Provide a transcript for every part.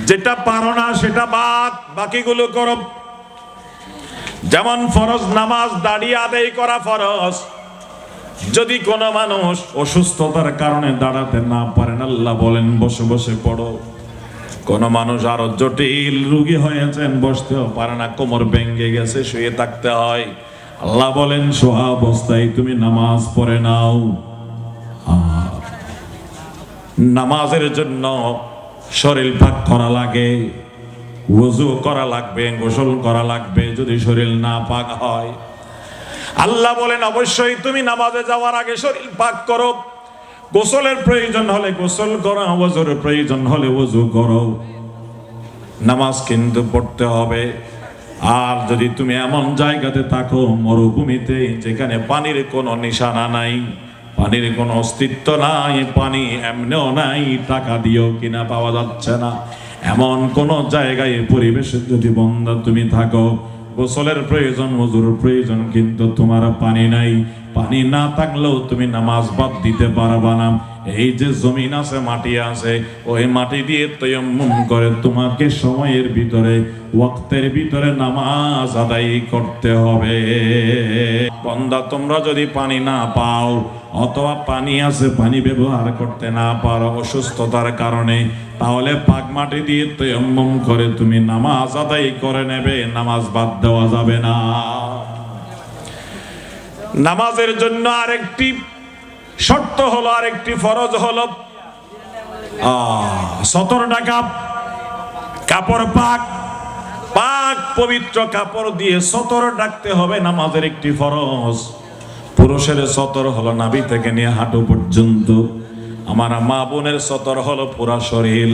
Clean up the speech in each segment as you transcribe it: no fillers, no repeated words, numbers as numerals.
যেটা পারো না সেটা বাদ, বাকিগুলো করো। যেমন ফরজ নামাজ দাঁড়িয়ে আদায় করা ফরজ। যদি কোনো মানুষ অসুস্থতার কারণে দাঁড়াতে না পারেন, আল্লাহ বলেন বসে বসে পড়ো। কোন মানুষ আরো জটিল রোগী হয়েছেন, বসতেও পারে না, কোমর ভেঙে গেছে, শুয়ে থাকতে হয়, আল্লাহ বলেন শোয়া অবস্থায় তুমি নামাজ পড়ে নাও। নামাজের জন্য শরীর পাক করা লাগে, ওযু করা লাগবে, গোসল করা লাগবে যদি শরীর না পাক হয়। আল্লাহ বলেন অবশ্যই তুমি নামাজে যাওয়ার আগে শরীর পাক করো। গোসলের প্রয়োজন হলে গোসল করো, ওযুর প্রয়োজন হলে ওযু করো। নামাজ কিন্তু পড়তে হবে। আর যদি তুমি এমন জায়গাতে থাকো মরুভূমিতে, যেখানে পানির কোনো নিশানা নাই, পানির কোনো অস্তিত্ব নাই, পানি এমনিও নাই, টাকা দিয়েও কিনা পাওয়া যাচ্ছে না, এমন কোন জায়গায় পরিবেশে যদি বান্দা তুমি থাকো, গোসলের প্রয়োজন, ওযুর প্রয়োজন, কিন্তু তোমার পানি নাই, পানি না থাকলেও তুমি নামাজ বাদ দিতে পারবা না। এই যে জমিন আছে, মাটি আছে, ওই মাটি দিয়ে তায়াম্মুম করে তোমাকে সময়ের ভিতরে, ওয়াক্তের ভিতরে নামাজ আদায় করতে হবে। বান্দা তোমরা যদি পানি না পাও, অথবা পানি আছে পানি ব্যবহার করতে না পারো অসুস্থতার কারণে, তাহলে পাক মাটি দিয়ে তায়াম্মুম করে তুমি নামাজ আদায় করে নেবে, নামাজ বাদ দেওয়া যাবে না। নামাজের জন্য আরেকটি শর্ত হলো, আরেকটি ফরজ হলো সতর ঢাকা, কাপড় পাক পাক পবিত্র কাপড় দিয়ে সতর ঢাকতে হবে, নামাজের একটি ফরজ। পুরুষের সতর হলো নাভি থেকে নিয়ে হাঁটু পর্যন্ত, আমার মা বোনের সতর হলো পুরা শরীর,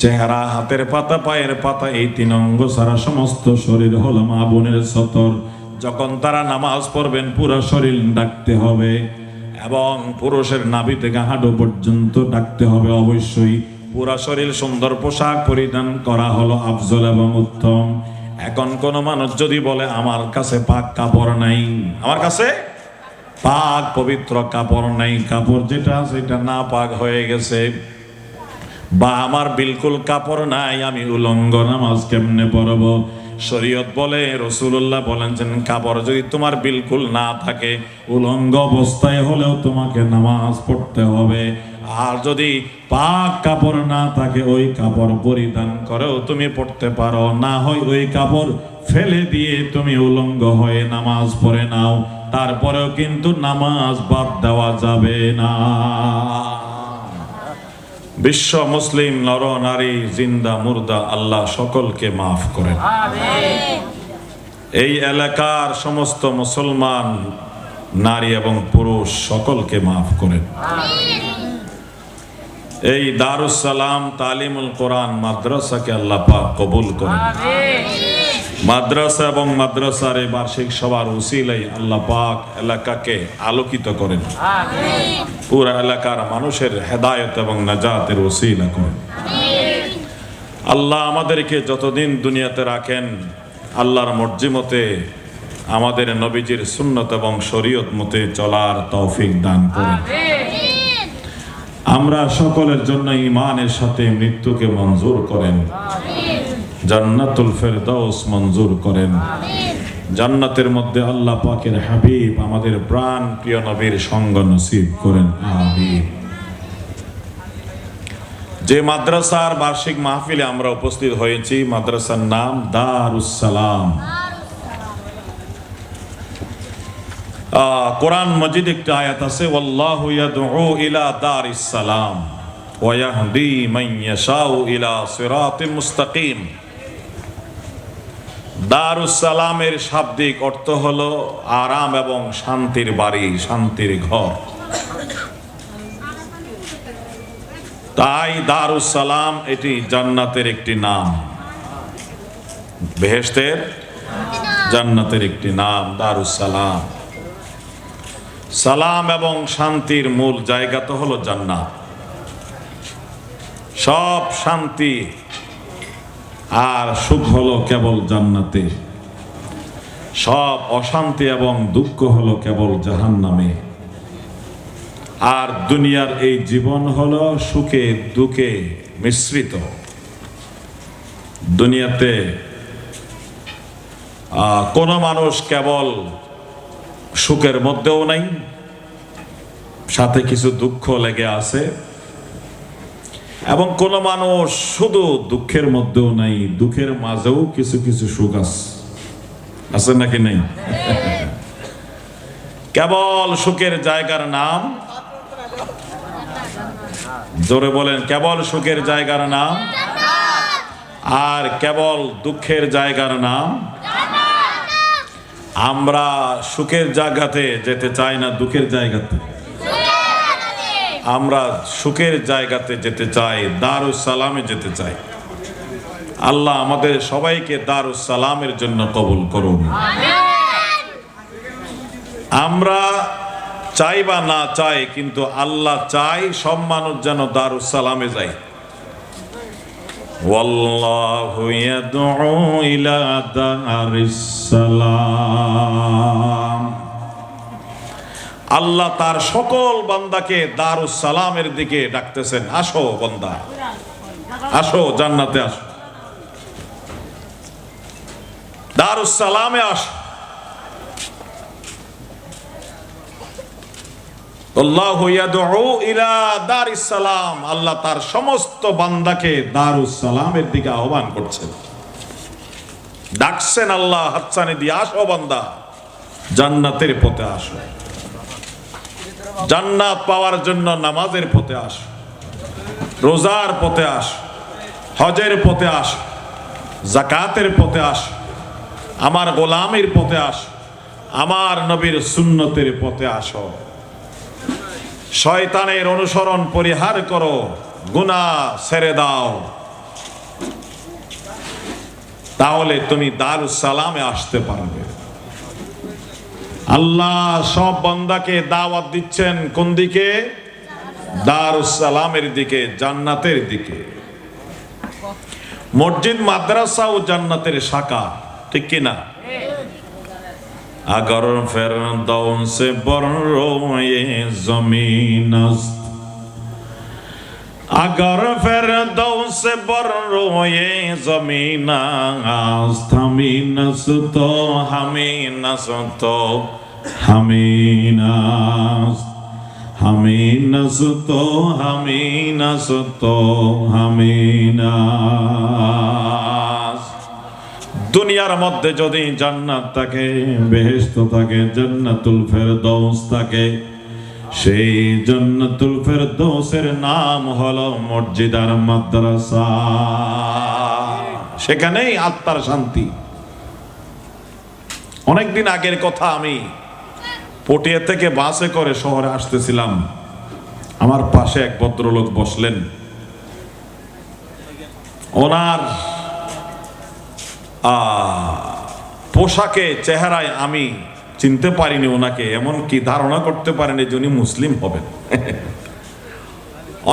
চেহারা, হাতের পাতা, পায়ের পাতা, এই তিন অঙ্গ ছাড়া সমস্ত শরীর হলো মা বোনের সতর। যখন তারা নামাজ পড়বেন পুরা শরীর ঢাকতে হবে, এবং পুরুষের নাভি থেকে হাঁটু পর্যন্ত ঢাকতে হবে অবশ্যই। পুরা শরীর সুন্দর পোশাক পরিধান করা হলো আফজল এবং উত্তম। এখন কোন মানুষ যদি বলে আমার কাছে পাক কাপড় নাই, আমার কাছে পাক পবিত্র কাপড় নাই, কাপড় যেটা আছে এটা না পাক হয়ে গেছে, বা আমার বিলকুল কাপড় নাই, আমি উলঙ্গ নামাজ কেমনে পড়ব? শরীয়ত বলে, রাসূলুল্লাহ বলেছেন, কাপড় যদি তোমার বিলকুল না থাকে, উলঙ্গ অবস্থায় হলেও তোমাকে নামাজ পড়তে হবে। আর যদি পাক কাপড় না থাকে, ওই কাপড় পরিধান করেও তুমি পড়তে পারো, না হয় ওই কাপড় ফেলে দিয়ে তুমি উলঙ্গ হয়ে নামাজ পড়ে নাও, তারপরেও কিন্তু নামাজ বাদ দেওয়া যাবে না। বিশ্ব মুসলিম নর নারী, জিন্দা মুর্দা, আল্লাহ সকলকে মাফ করেন। এই এলাকার সমস্ত মুসলমান নারী এবং পুরুষ সকলকে মাফ করেন। এই দারুস সালাম তালিমুল কোরআন মাদ্রাসাকে আল্লাহ পাক কবুল করেন। মাদ্রাসা এবং মাদ্রাসার এই বার্ষিক সভার উসিলায় আল্লাহ পাক এলাকাকে আলোকিত করেন, পুরা এলাকার মানুষের হেদায়েত এবং নাজাতের উসিলা করেন। আল্লাহ আমাদেরকে যতদিন দুনিয়াতে রাখেন, আল্লাহর মর্জি মতে, আমাদের নবীজির সুন্নত এবং শরীয়ত মতে চলার তৌফিক দান করেন। আমরা সকলের জন্য ঈমানের সাথে মৃত্যুকে মঞ্জুর করেন, জান্নাতুল ফেরদাউস মঞ্জুর করেন। জান্নাতের মধ্যে আল্লাহ পাকের হাবিব আমাদের প্রাণ প্রিয় নবীর সঙ্গ নসিব করেন, আমিন। যে মাদ্রাসার বার্ষিক মাহফিলে আমরা উপস্থিত হয়েছি, মাদ্রাসার নাম দারুস সালাম। কোরআন মজিদ একটা আয়াত আছে, ওয়াল্লাহু ইয়াদউ ইলা দারিস সালাম ওয়া ইয়াহদি মান ইয়াশাউ ইলা সিরাতিম মুস্তাকিম। দারুস সালামের শাব্দিক অর্থ হলো আরাম এবং শান্তির বাড়ি, শান্তির ঘর। তাই দারুস সালাম এটি জান্নাতের একটি নাম, বেহেশতের জান্নাতের একটি নাম দারুস সালাম। সালাম এবং শান্তির মূল জায়গা তো হলো জান্নাত। সব শান্তি আর সুখ হলো কেবল জান্নাতে, সব অশান্তি এবং দুঃখ হলো কেবল জাহান্নামে। আর দুনিয়ার এই জীবন হলো সুখে দুঃখে মিশ্রিত। দুনিয়াতে কোন মানুষ কেবল সুখের মধ্যেও নাই, সাথে কিছু দুঃখ লেগে আছে, এবং কোন মানুষ শুধু দুঃখের মধ্যেও নাই, দুঃখের মাঝেও কিছু কিছু সুখ আছে নাকি নেই? কেবল সুখের জায়গার নাম, জোরে বলেন, কেবল সুখের জায়গার নাম, আর কেবল দুঃখের জায়গার নাম। আমরা সুখের জায়গাতে যেতে চাই না, দুঃখের জায়গাতে। আমরা সুখের জায়গাতে যেতে চাই, দারুস সালামে যেতে চাই। আল্লাহ আমাদের সবাইকে দারুস সালামের জন্য কবুল করুন। আমরা চাই বা না চাই, কিন্তু আল্লাহ চাই সব মানুষ যেন দারুস সালামে যায়। ওয়াল্লাহু ইয়াদউ ইলা দারিস সালাম। আল্লাহ তার সকল বান্দাকে দারুস সালামের দিকে ডাকতেছেন, আসো বান্দা, আসো জান্নাতে, আসো দারুস সালামে, আসো। আল্লাহু ইয়াদউ ইলা দারিস সালাম। আল্লাহ তার সমস্ত বান্দাকে দারুস সালামের দিকে আহ্বান করছেন, ডাকছেন। আল্লাহ হাতছানি দিয়ে, আসো বান্দা, জান্নাতের পথে আসো, জান্নাত পাওয়ার জন্য নামাজের পথে আসো, রোজার পথে আসো, হজের পথে আসো, যাকাতের পথে আসো, আমার গোলামের পথে আসো, আমার নবীর সুন্নতের পথে আসো। শয়তানের অনুসরণ পরিহার করো, গুনাহ ছেড়ে দাও, তাহলে তুমি দারুস সালামে আসতে পারবে। আল্লাহ সব বান্দাকে দাওয়াত দিচ্ছেন কোন দিকে? দারুস সালামের দিকে, জান্নাতের দিকে। মসজিদ মাদ্রাসা ও জান্নাতের শাখা, ঠিক কিনা? अगर फिरदौस से बर्रोए ज़मीन अस्त, अगर फिरदौस से बर्रोए ज़मीन अस्त, हमी नस्तो हमी नस्तो हमी नस्त, हमी नस्तो हमी नस्तो हमी नस्त। দুনিয়ার মধ্যে যদি জান্নাত থাকে, বেহেশত থাকে, জান্নাতুল ফেরদৌস থাকে, সেই জান্নাতুল ফেরদৌসের নাম হলো মসজিদ আর মাদ্রাসা। সেখানেই আত্মার শান্তি। অনেকদিন আগের কথা, আমি পটিয়া থেকে বাসে করে শহরে আসতেছিলাম। আমার পাশে এক ভদ্রলোক বসলেন। ওনার পোশাকে, চেহারায় আমি চিনতে পারিনি ওনাকে, এমনকি ধারণা করতে পারিনি যে উনি মুসলিম হবেন।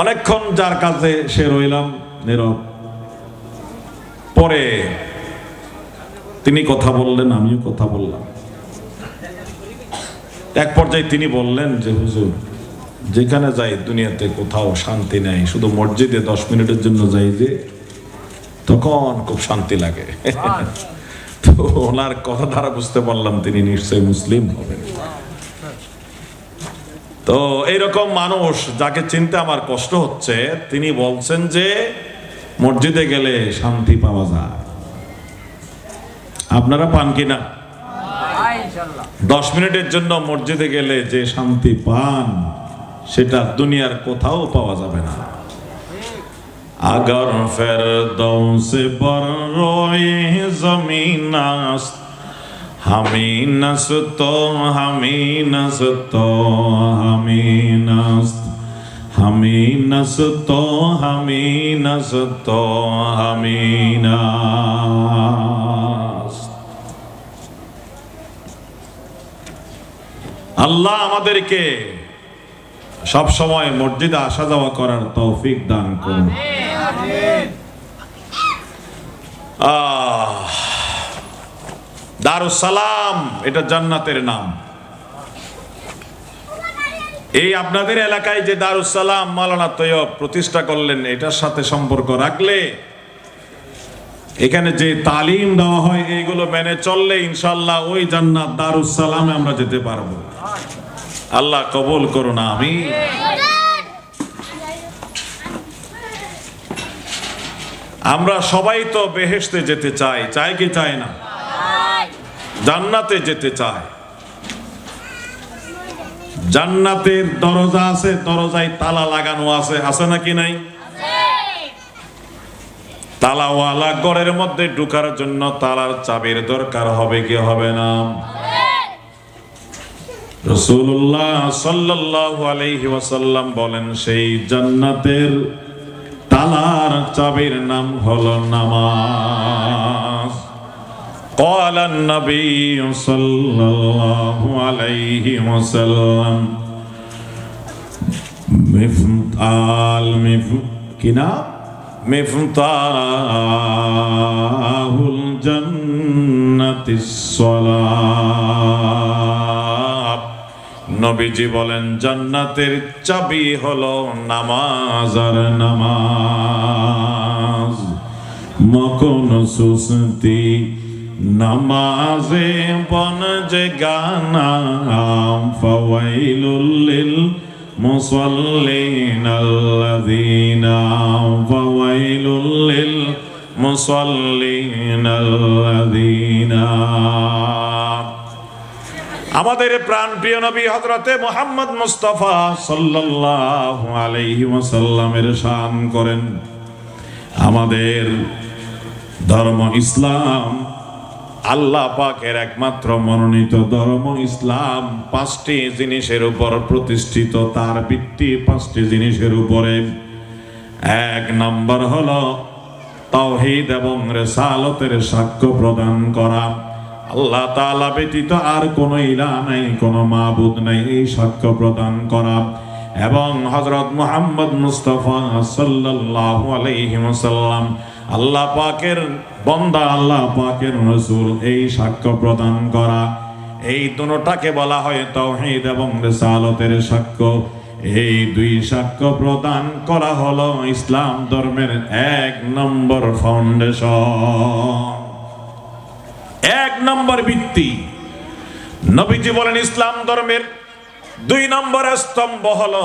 অনেকক্ষণ যার কাছে সে রইলাম নীরব। পরে তিনি কথা বললেন, আমিও কথা বললাম। এক পর্যায়ে তিনি বললেন যে হুজুর, যেখানে যাই দুনিয়াতে কোথাও শান্তি নেই, শুধু মসজিদে 10 মিনিটের জন্য যাই যে, তখন খুব শান্তি লাগে। তো ওনার কথা দ্বারা বুঝতে পারলাম তিনি নিশ্চয়ই মুসলিম হবেন। তো এইরকম মানুষ যাকে চিনতে আমার কষ্ট হচ্ছে, তিনি বলছেন যে মসজিদে গেলে শান্তি পাওয়া যায়। আপনারা পান কিনা? 10 মিনিটের জন্য মসজিদে গেলে যে শান্তি পান, সেটা দুনিয়ার কোথাও পাওয়া যাবে না। अगर फिरदौस बर्रोए ज़मीन अस्त, हमी नस्तो हमी नस्तो हमी नस्त, हमी नस्तो हमी नस्तो हमी नस्त। আল্লাহ আমাদেরকে সব সময় মসজিদে আসা যাওয়া করার তৌফিক দান করুন। দারুস সালাম, এটা জান্নাতের নাম। এই আপনাদের এলাকায় যে দারুস সালাম মাওলানা তৈয়ব প্রতিষ্ঠা করলেন, এটার সাথে সম্পর্ক রাখলে এখানে যে তালিম দেওয়া হয় এইগুলো মেনে চললে ইনশাআল্লাহ ওই জান্নাত দারুস সালামে আমরা যেতে পারবো। আল্লাহ কবুল করুন, আমিন। আমরা সবাই তো বেহেশতে যেতে চাই, চাই কি চাই না? জান্নাতে যেতে চাই। জান্নাতের দরজা আছে, দরজায় তালা লাগানো আছে, আছে নাকি নাই? তালাওয়ালা ঘরের মধ্যে ঢোকার জন্য তালার চাবির দরকার হবে কি হবে না? রাসূলুল্লাহ সাল্লাল্লাহু আলাইহি ওয়াসাল্লাম বলেন সেই জান্নাতের তালার চাবির নাম হলো নামাজ। قال النبي صلى الله عليه وسلم مفتاح الجنة الصلاة। নবীজি বলেন জান্নাতের চাবি হলো নামাজ আর নামাজ। মকন সুস্তি নামাজে বন যে গানা ফাওয়াইলুল লিল মুসাল্লিন আল্লাযীনা ফাওয়াইলুল লিল মুসাল্লিন আল্লাযীনা। আমাদের প্রাণপ্রিয় নবী হযরতে মুহাম্মদ মুস্তাফা সাল্লাল্লাহু আলাইহি ওয়াসাল্লামের শান করেন আমাদের ধর্ম ইসলাম আল্লাহ পাকের একমাত্র মনোনীত ধর্ম ইসলাম 5টি জিনিসের উপর প্রতিষ্ঠিত। তার ভিত্তি 5টি জিনিসের উপরে। 1 নম্বর হলো তাওহীদ এবং রিসালাতের সাক্ষ্য প্রদান করা। আল্লাহ তাআলা ব্যতীত আর কোনো ইলাহ নাই, কোনো মাবুদ নাই, এই সাক্ষ্য প্রদান করা। এবং হযরত মুহাম্মদ মুস্তাফা সাল্লাল্লাহু আলাইহি ওয়াসাল্লাম আল্লাহ পাকের বান্দা, আল্লাহ পাকের রাসূল, এই সাক্ষ্য প্রদান করা। এই দুটোটাকে বলা হয় তাওহীদ এবং রিসালাতের সাক্ষ্য। এই 2 সাক্ষ্য প্রদান করা হলো ইসলাম ধর্মের 1 নম্বর ফাউন্ডেশন, 1 নম্বর ভিত্তি। নবীজি বলেন ইসলাম ধর্মের 2 নম্বর স্তম্ভ হলো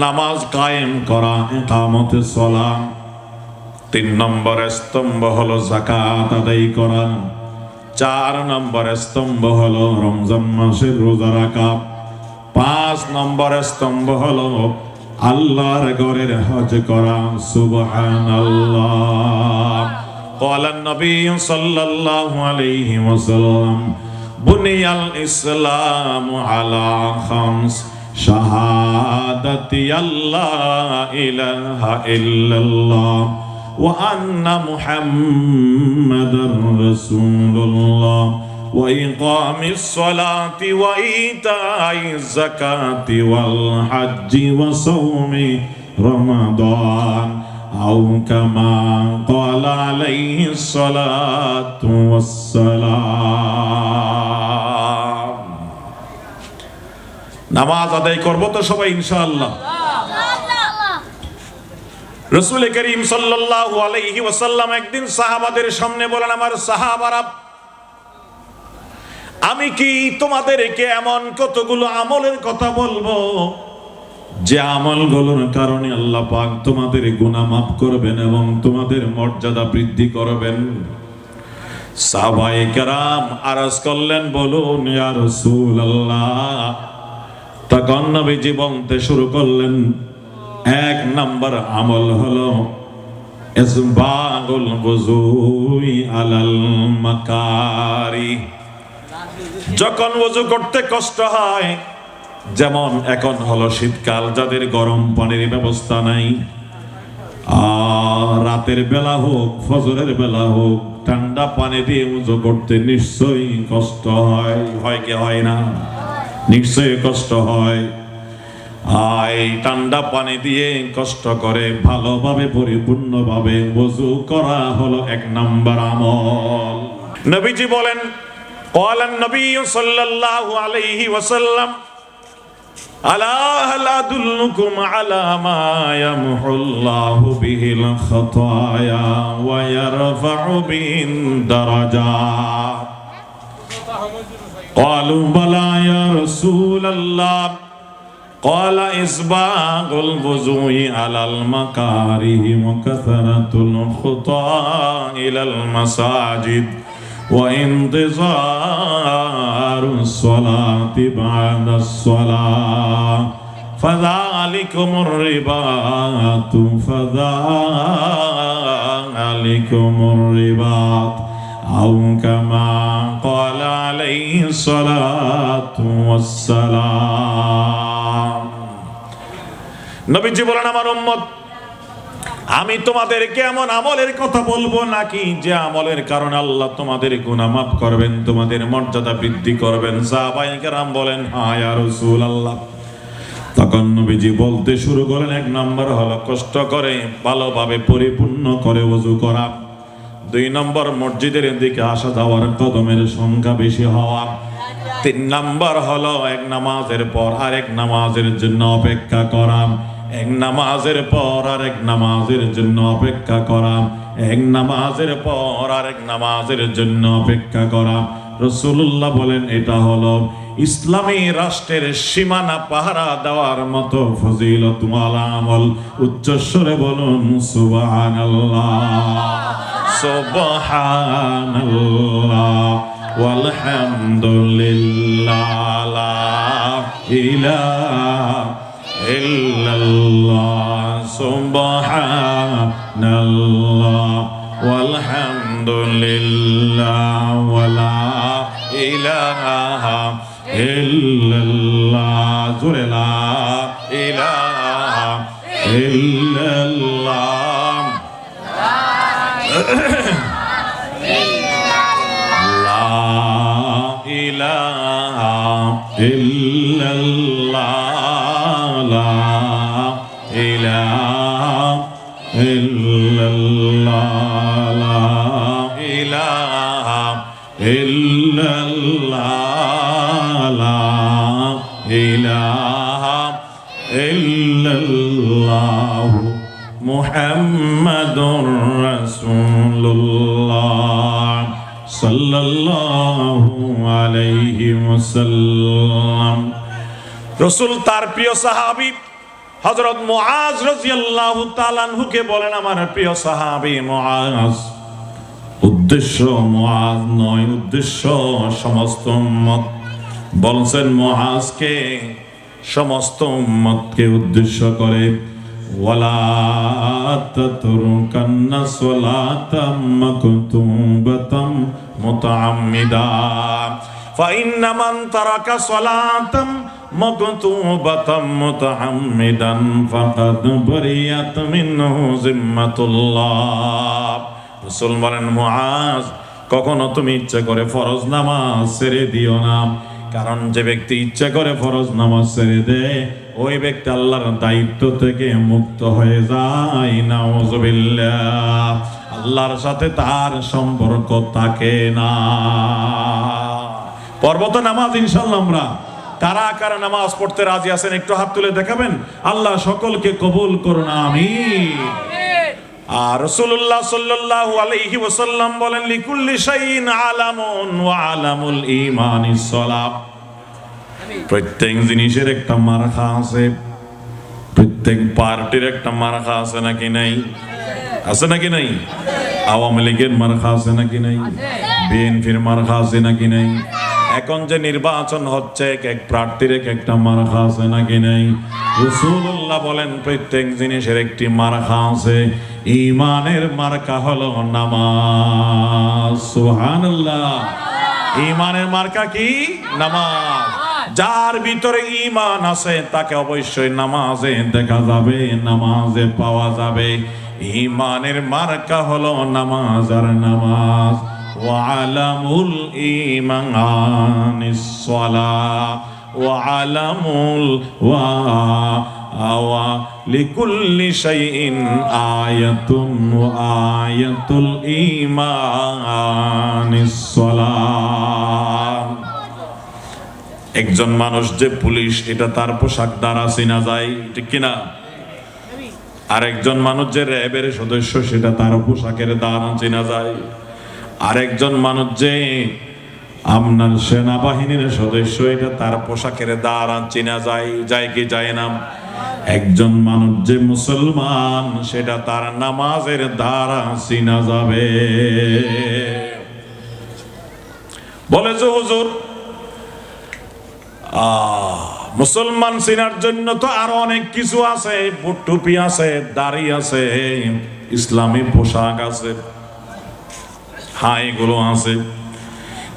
নামাজ কায়েম করা, ইকামতে সালাত। 3 নম্বর স্তম্ভ হলো যাকাত আদায় করা। 4 নম্বর স্তম্ভ হলো রমজান মাসের রোজা রাখা। 5 নম্বর স্তম্ভ হলো আল্লাহর ঘরের হজ করা। সুবহানাল্লাহ। قال النبي صلى الله عليه وسلم بني الإسلام على 5 شهادة لا إله إلا الله وأن محمدا رسول الله وإقام الصلاة وإيتاء الزكاة والحج وصوم رمضان أو كما قال عليه الصلاة والسلام। নামাজ আদায় করব তো সবাই ইনশাআল্লাহ। রাসূল করিম সাল্লাল্লাহু আলাইহি ওয়াসাল্লাম একদিন সাহাবাদের সামনে বলেন, আমার সাহাবারা, আমি কি তোমাদেরকে এমন কতগুলো আমলের কথা বলবো যে আমলগুলোর কারণে আল্লাহ পাক তোমাদের গুনাহ মাফ করবেন এবং তোমাদের মর্যাদা বৃদ্ধি করবেন। সাহাবায়ে কেরাম আরজ করলেন, বলুন ইয়া রাসূলুল্লাহ। তখন নবীজি বলতে শুরু করলেন, 1 নম্বর আমল হলো ইসবাগুল ওযুই আলাল মাকারি। যখন ওযু করতে কষ্ট হয়, যেমন এখন হলো শীতকাল, যাদের গরম পানির ব্যবস্থা নাই, রাতের বেলা হোক ফজরের বেলা হোক ঠান্ডা পানি দিয়ে ওযু করতে নিশ্চয়ই কষ্ট হয়। হয় কি হয় না? নিশ্চয়ই কষ্ট হয়। এই ঠান্ডা পানি দিয়ে কষ্ট করে ভালোভাবে পরিপূর্ণভাবে ওযু করা হলো 1 নম্বর আমল। নবীজি বলেন, قال النبي صلى الله عليه وسلم আলা হাল আদুল্লুকুম আলা মা ইয়ামহুল্লাহু বিহিল খাতায়া ওয়া ইয়ারফাউ বিহিন দারাজাত। ক্বালু বালা ইয়া রাসূলাল্লাহ। قال إسباغ الوضوء على المكاره وكثرة الخطى إلى المساجد وانتظار الصلاة بعد الصلاة فذلكم الرباط أو كما قال عليه الصلاة والسلام। নবীজি বলেন, আমার উম্মত, আমি তোমাদেরকে এমন আমলের কথা বলবো নাকি যে আমলের কারণে আল্লাহ তোমাদের গুনাহ মাফ করবেন, তোমাদের মর্যাদা বৃদ্ধি করবেন? সাহাবায়ে কেরাম বলেন, হ্যাঁ ইয়া রাসূলুল্লাহ। তখন নবীজি বলতে শুরু করেন, এক নম্বর হলো কষ্ট করে ভালোভাবে পরিপূর্ণ করে ওযু করা। 2 নম্বর মসজিদের দিকে আসা যাওয়ার কদমের সংখ্যা বেশি হওয়া। 3 নম্বর হলো এক নামাজের পর আরেক নামাজের জন্য অপেক্ষা করা। এক নামাজের পর আরেক নামাজের জন্য অপেক্ষা করা। এক নামাজের পর আরেক নামাজের জন্য অপেক্ষা করা। রাসূলুল্লাহ বলেন, এটা হলো ইসলামী রাষ্ট্রের সীমানা পাহারা দেওয়ার মতো ফজিলতুল আমল। উচ্চস্বরে বলুন সুবহানাল্লাহ, সুবহানাল্লাহ, ওয়ালহামদুলিল্লাহ, লা ইলাহা ইল্লাল্লাহ, সুবহানাল্লাহ, ওয়ালহামদুলিল্লাহ, ওয়ালা ইলাহা ইল্লাল্লাহ, জোরে লা ইলাহা ইল্লাল্লাহ, লা ইলাহা ইল্লাল্লাহ, লা ইলাহা ইল্লাল্লাহ, লা ইলাহা ইল্লাল্লাহ, লা ইলাহা ইল্লাল্লাহ, মুহাম্মাদুর রাসূলুল্লাহ সাল্লাল্লাহু আলাইহি ওয়াসাল্লাম। রাসূল তার প্রিয় সাহাবী হযরত মুআজ রাদিয়াল্লাহু তাআলা আনহুকে বলেন, আমার প্রিয় সাহাবী মুআজ। উদ্দেশ্য মুআজ নয়, উদ্দেশ্য সমস্ত উম্মত। বলছেন মুআজকে, সমস্ত উম্মতকে উদ্দেশ্য করে। ওয়ালা তাতরুকান্না সালাতাম মাকতুবাতাম মুতাআম্মিদা ফাইন্না মান তারাকা সালাতাম মাকতুবাতাম মুতাআম্মিদান ফাকাদ বারিয়াত মিনহু জিম্মাতুল্লাহ। রাসূল বলেন, মুআজ, কখনো তুমি ইচ্ছা করে ফরজ নামাজ ছেড়ে দিও না, কারণ যে ব্যক্তি ইচ্ছা করে ফরজ নামাজ ছেড়ে দেয় ওই ব্যক্তি আল্লাহর দায়িত্ব থেকে মুক্ত হয়ে যায়। নাউযুবিল্লাহ, আল্লাহর সাথে তার সম্পর্ক থাকে না। পর্বত নামাজ ইনশাআল্লাহ আমরা কারা কারা নামাজ পড়তে রাজি আছেন একটু হাত তুলে দেখাবেন। আল্লাহ সকলকে কবুল করুন, আমিন। আর রাসূলুল্লাহ সাল্লাল্লাহু আলাইহি ওয়াসাল্লাম বলেন, লিকুল্লি শাইইন আলামুন ওয়া আলামুল ঈমানিস সালাত। প্রত্যেক জিনিসের একটা মারখা আছে, প্রত্যেক পার্টির একটা মারখা আছে নাকি নাই? আছে নাকি নাই? আওয়ামী লীগের মারখা আছে নাকি নাই? বিএনপির মারখা আছে নাকি নাই? এখন যে নির্বাচন হচ্ছে এক প্রার্থীর একটা মারখা আছে নাকি নাই? রাসূলুল্লাহ বলেন, প্রত্যেক জিনিসের একটি মারখা আছে। ঈমানের মার্কা হলো নামাজ। সুবহানাল্লাহ, ঈমানের মার্কা কি? নামাজ। যার ভিতরে ঈমান আছে তাকে অবশ্যই নামাজে দেখা যাবে, নামাজে পাওয়া যাবে। ঈমানের মার্কা হলো নামাজ আর নামাজ। ওয়ালামুল ঈমানিস সালাহ ওয়ালামুল ওয়া লিকুল্লি শাইইন আয়াতুন ওয়া আয়াতুল ঈমানিস সালাহ। একজন মানুষ যে পুলিশ এটা তার পোশাক দ্বারা চেনা যায়, ঠিক কিনা? আরেকজন মানুষ যে র্যাবের সদস্য সেটা তার পোশাকের দ্বারা চেনা যায়। আরেকজন মানুষ যে আপনার সেনাবাহিনীর সদস্য এটা তার পোশাকের দ্বারা চেনা যায় কি যায় না? একজন মানুষ যে মুসলমান সেটা তার নামাজের দ্বারা চেনা যাবে। বলে যে হুজুর মুসলমান চেনার জন্য তো আরো অনেক কিছু আছে, বুট টুপি আছে, দাড়ি আছে, ইসলামী পোশাক আছে, হ্যাঁ এগুলো আছে,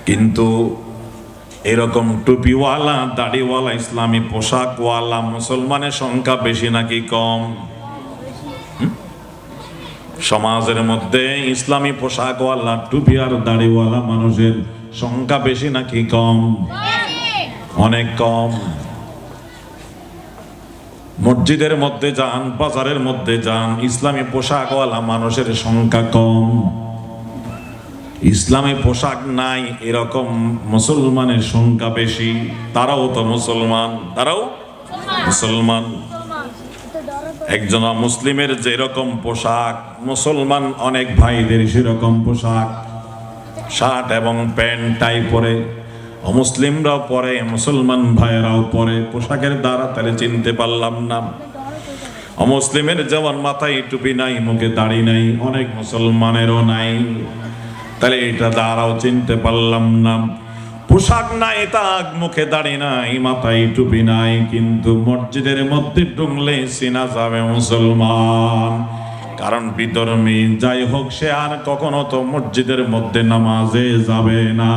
কিন্তু এরকম টুপিওয়ালা দাড়িওয়ালা ইসলামী পোশাকওয়ালা মুসলমানের সংখ্যা বেশি নাকি কম? সমাজের মধ্যে ইসলামী পোশাকওয়ালা টুপি আর দাড়িওয়ালা মানুষের সংখ্যা বেশি নাকি কম? অনেক কম। মসজিদের মধ্যে যান, বাজারের মধ্যে যান, ইসলামী পোশাকওয়ালা মানুষের সংখ্যা কম। ইসলামী পোশাক নাই এরকম মুসলমানের সংখ্যা বেশি। তারাও তো মুসলমান, তারাও মুসলমান। একজন মুসলিমের যেরকম পোশাক, মুসলমান অনেক ভাইদের সেরকম পোশাক, শার্ট এবং প্যান্ট টাই পরে অমুসলিমরাও পরে, মুসলমান ভাইয়েরাও পরে। পোশাকের দ্বারা তাহলে চিনতে পারলাম না। অমুসলিমের যেমন মাথায় টুপি নাই, মুখে দাড়ি নাই, অনেক মুসলমানেরও নাই, তাহলে এটা দ্বারাও চিনতে পারলাম না। পোশাক নাই, তাক মুখে দাড়ি নাই, মাথায় টুপি নাই, কিন্তু মসজিদের মধ্যে ঢুকলে চেনা যাবে মুসলমান। কারণ বিধর্মী যাই হোক সে আর কখনো তো মসজিদের মধ্যে নামাজে যাবে না।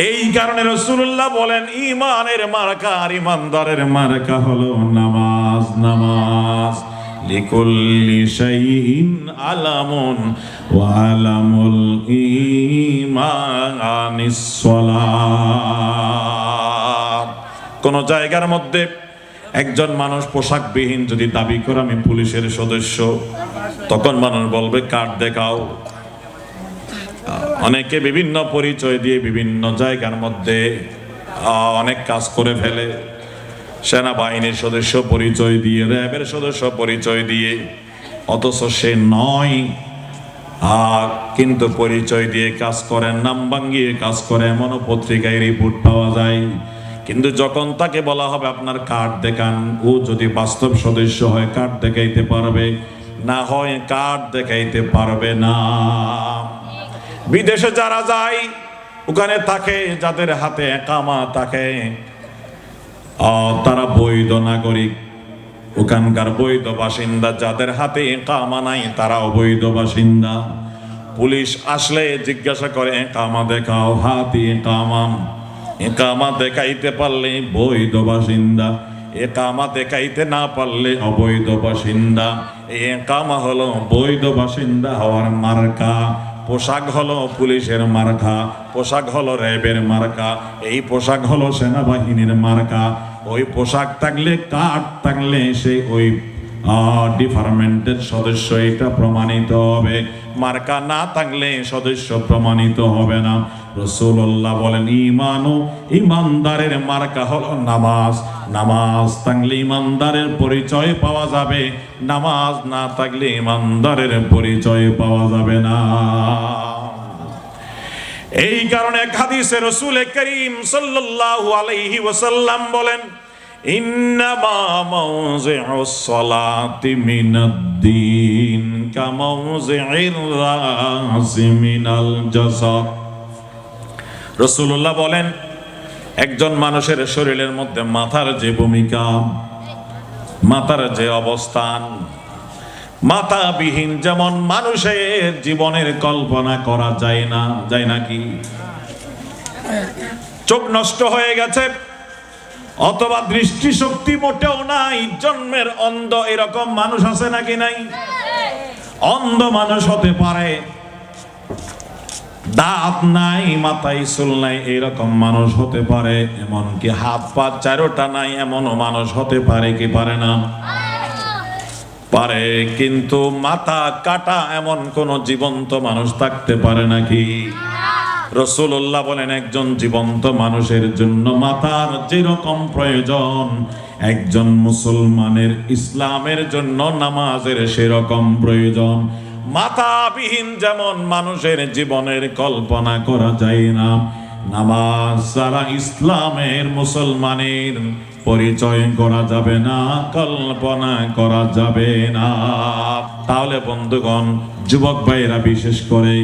এই কারণে রাসূলুল্লাহ বলেন ঈমানের মার্কা আর ঈমানদারের মার্কা হলো নামাজ। নামাজ লিকুল্লি শাইইন আলামুন ওয়া আলামুল ঈমানিস সালাত। কোন জায়গার মধ্যে একজন মানুষ পোশাকবিহীন যদি দাবি করে আমি পুলিশের সদস্য, তখন মানুষ বলবে কার্ড দেখাও। অনেকে বিভিন্ন পরিচয় দিয়ে বিভিন্ন জায়গার মধ্যে অনেক কাজ করে ফেলে। সেনাবাহিনীর সদস্য পরিচয় দিয়ে, র্যাবের সদস্য পরিচয় দিয়ে, অথচ সে নয়, কিন্তু পরিচয় দিয়ে কাজ করেন, নাম ভাঙ্গিয়ে কাজ করে, এমনও পত্রিকায় রিপোর্ট পাওয়া যায়। কিন্তু যখন তাকে বলা হবে আপনার কার্ড দেখান, ও যদি বাস্তব সদস্য হয় কার্ড দেখাইতে পারবে, না হয় কার্ড দেখাইতে পারবে না। বিদেশে যারা যায় ওখানে থাকে, যাদের হাতে একামা থাকে তারা বৈধ নাগরিক, ওখানকার বৈধ বাসিন্দা। যাদের হাতে একামা নাই তারা অবৈধ বাসিন্দা। পুলিশ আসলে জিজ্ঞাসা করে একামা দেখাও, হাতে একামা, একামা দেখাইতে পারলে বৈধ বাসিন্দা, একামা দেখাইতে না পারলে অবৈধ বাসিন্দা। এই একামা হলো বৈধ বাসিন্দা হওয়ার মার্কা। পোশাক হলো পুলিশের মার্কা, পোশাক হলো র্যাবের মার্কা, এই পোশাক হলো সেনাবাহিনীর মার্কা। ওই পোশাক থাকলে, কার্ড থাকলে সে ওই ডিপার্টমেন্টের সদস্য, এটা প্রমাণিত হবে। মার্কা না থাকলে সদস্য প্রমাণিত হবে না। রাসূলুল্লাহ বলেন ঈমানদারের মার্কা হলো নামাজ। নামাজ থাকলে ঈমানদারের পরিচয় পাওয়া যাবে, নামাজ না থাকলে ঈমানদারের পরিচয় পাওয়া যাবে না। এই কারণে এক হাদিসে রাসূল করিম সাল্লাল্লাহু আলাইহি ওয়াসাল্লাম বলেন ইন্নামা মাওযিউস সালাতি মিনাদ-দ্বীন কামাওযিউর রাসি মিনাল জাসাদ। রাসূলুল্লাহ বলেন একজন মানুষের শরীরের মধ্যে মাথার যে ভূমিকা, মাথার যে অবস্থান, মাথাবিহীন যেমন মানুষের জীবনের কল্পনা করা যায় না, যায় নাকি? চোখ নষ্ট হয়ে গেছে অথবা দৃষ্টিশক্তি মোটেও নাই, জন্মের অন্ধ, এরকম মানুষ আছে নাকি নাই? অন্ধ মানুষ হতে পারে, দাঁত নাই, মাথায় চুল নাই, এরকম মানুষ হতে পারে। এমনকি হাত পা চারোটা নাই, এমনও মানুষ হতে পারে কি পারে না? পারে। কিন্তু মাথা কাটা এমন কোন জীবন্ত মানুষ থাকতে পারে নাকি? রাসূলুল্লাহ বলেন একজন জীবন্ত মানুষের জন্য মাথার যেরকম প্রয়োজন, একজন মুসলমানের ইসলামের জন্য নামাজের সেরকম প্রয়োজন। মাথাবিহীন যেমন মানুষের জীবনের কল্পনা করা যায় না, নামাজ ছাড়া ইসলামের মুসলমানের পরিচয় করা যাবে না, কল্পনা করা যাবে না। তাহলে বন্ধুগণ, যুবক ভাইয়েরা বিশেষ করে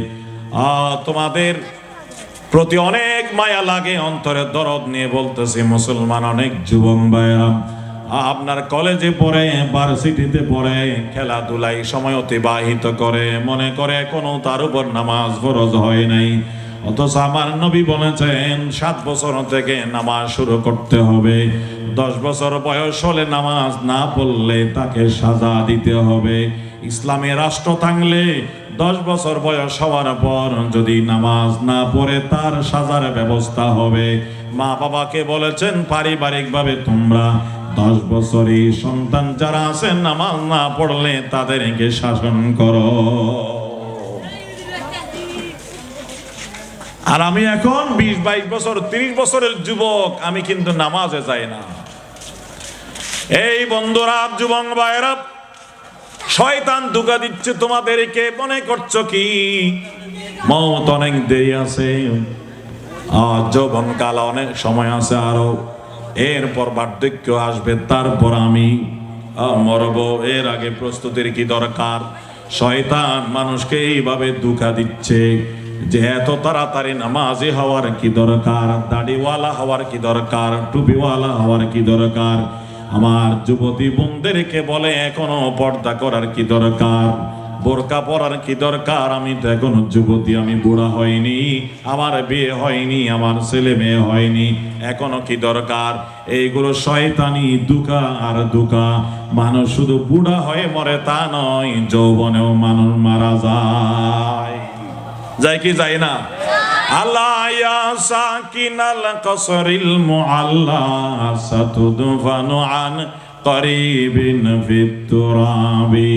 তোমাদের প্রতি অনেক মায়া লাগে, অন্তরে দরদ নিয়ে বলতেছি, মুসলমান অনেক যুবক ভাইয়েরা আপনার কলেজে পড়ে, ভার্সিটিতে পড়ে, খেলাধুলায় সময় অতিবাহিত করে, মনে করে এখনো তার উপর নামাজ ফরজ হয় নাই। অথচ আমার নবী বলেছেন 7 বছর থেকে নামাজ শুরু করতে হবে। 10 বছর বয়স হলে নামাজ না পড়লে তাকে সাজা দিতে হবে। ইসলামী রাষ্ট্র থাকলে 10 বছর বয়স হওয়ার পর যদি নামাজ না পড়ে তার সাজার ব্যবস্থা হবে। মা বাবাকে বলেছেন পারিবারিকভাবে তোমরা 10 বছরের সন্তান যারা আছেন নামাজ না পড়লে তাদেরকে শাসন করো। আর আমি এখন 20-22 বছর 30 বছরের যুবক, আমি কিন্তু নামাজে যাই না। এই বন্ধুরা, যুবক ভাইরা, শয়তান ধোঁকা দিচ্ছে তোমাদেরকে। মনে করছো কি মওত অনেক দেরি আছে, যৌবন কাল অনেক সময় আছে, আরো এরপর বার্ধক্য আসবে, তারপর আমি মরব, এর আগে প্রস্তুতির কি দরকার? শয়তান মানুষকে এইভাবে ধোঁকা দিচ্ছে যে এত তাড়াতাড়ি নামাজি হওয়ার কি দরকার, দাড়িওয়ালা হওয়ার কি দরকার, টুপিওয়ালা হওয়ার কি দরকার। আমার যুবতী বোনদেরকে বলে এখনো পর্দা করার কি দরকার, বোরকা পরার কি দরকার? আমি তো এখনো যুবতী, আমি বুড়া হয়নি, আমার বিয়ে হয়নি, আমার ছেলে মেয়ে হয়নি, এখনো কি দরকার? এইগুলো শয়তানি ধোঁকা আর ধোঁকা। মানুষ শুধু বুড়া হয়ে মরে তা নয়, যৌবনেও মানুষ মারা যায়। যায় কি যায় না? আল্লাহ ইয়া সাকিনাল কসরিল মুআল্লা সাতুদফানু আন করিবিন ফিত তুরাবি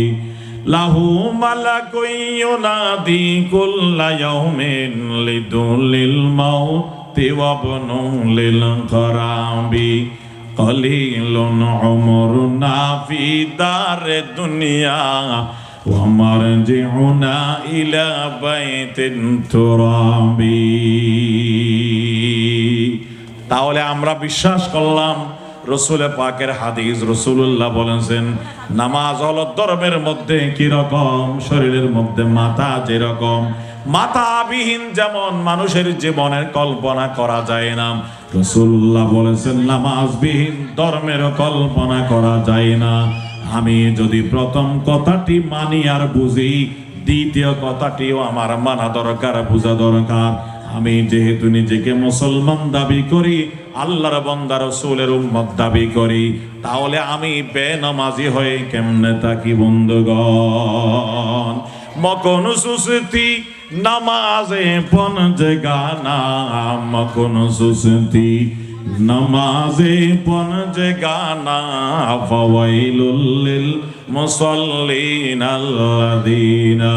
লাহু মালাকুন ইউনাদি কুল্লা ইয়াউমিন লিদুলিল মাউতি ওয়া বনু লিল করাবি কলিলুন উমরুনা ফি দারে দুনিয়া ওয়া মারজিউনা ইলা বাইতিন তুরাবি। তাহলে আমরা বিশ্বাস করলাম রাসূল পাকের হাদিস, রাসূলুল্লাহ বলেছেন নামাজ হলো ধর্মের মধ্যে কি রকম, শরীরের মধ্যে মাথা যেরকম। মাথাবিহীন যেমন মানুষের জীবনের কল্পনা করা যায় না, রাসূলুল্লাহ বলেছেন নামাজবিহীন ধর্মের কল্পনা করা যায় না। আমি যদি প্রথম কথাটি মানি আর বুঝি, দ্বিতীয় কথাটিও আমার মানা দরকার, বোঝা দরকার। আমি যেহেতু নিজেকে মুসলমান দাবি করি, আল্লাহর বান্দা রাসূলের উম্মত দাবি করি, তাহলে আমি বেনামাজি হয়ে কেমনে থাকি বন্ধুগণ? মকন সুস্তি নামাজে পন জেগানা, মকন সুস্তি নামাজে পন জেগানা, ফাওয়াইলুল লিল মুসাল্লিন আল্লাযীনা,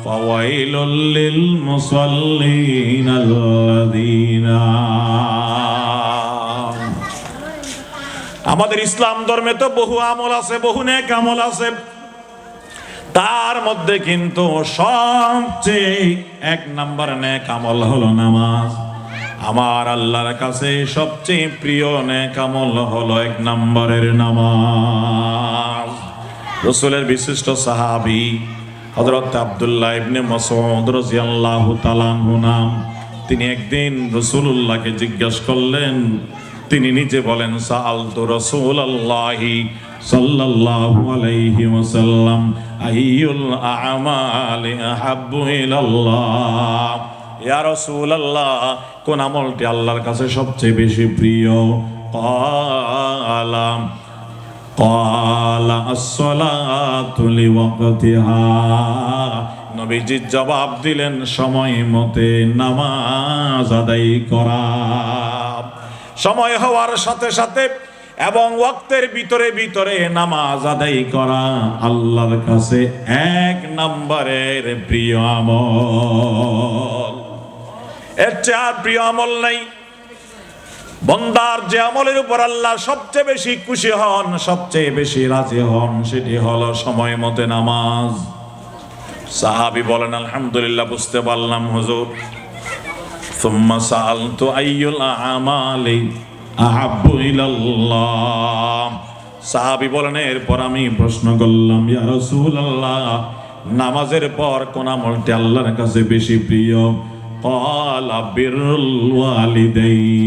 ফাওয়াইলুল লিল মুসাল্লিন আল্লাযীনা। আমাদের ইসলাম ধর্মে তো বহু আমল আছে, বহু নেক আমল আছে, তার মধ্যে কিন্তু সবচেয়ে 1 নম্বর নেক আমল হলো নামাজ। আমার আল্লাহর কাছে সবচেয়ে প্রিয় নেক আমল হলো 1 নম্বরের নামাজ। রাসূলের বিশিষ্ট সাহাবী হযরত আব্দুল্লাহ ইবনে মাসউদ রাদিয়াল্লাহু তাআলা আনহু নাম, তিনি একদিন রাসূলুল্লাহকে জিজ্ঞাসা করলেন, তিনি নিজে বলেন সাআলতু রাসূলুল্লাহি সাল্লাল্লাহু আলাইহি ওয়াসাল্লাম আইয়ুল আ'মালি আহাব্বু ইলাল্লাহ, ইয়া রাসূলুল্লাহ কোন আমলটি আল্লাহর কাছে সবচেয়ে বেশি প্রিয়? ক্বালা আস-সালাতু লিওয়াক্তিহা, নবীজি জবাব দিলেন সময় মতে নামাজ আদায় করা। সময় হওয়ার সাথে সাথে এবং ওয়াক্তের ভিতরে ভিতরে নামাজ আদায় করা আল্লাহর কাছে 1 নম্বরের প্রিয় আমল। এর চেয়ে আর প্রিয় আমল নাই। বান্দার যে আমলের উপর আল্লাহ সবচেয়ে বেশি খুশি হন, সবচেয়ে বেশি রাজি হন, সেটি হলো সময় মতো নামাজ। সাহাবী বলেন, আলহামদুলিল্লাহ, বুঝতে পারলাম হুজুর। সুম্মা সাআলতু আইয়ুল আমালি আহাব্বু ইলাল্লাহ। সাহাবী বলেন, এরপর আমি প্রশ্ন করলাম, ইয়া রাসূলুল্লাহ, নামাজের পর কোন আমলটি আল্লাহর কাছে বেশি প্রিয়? ক্বালা বিরুল ওয়ালিদাইন।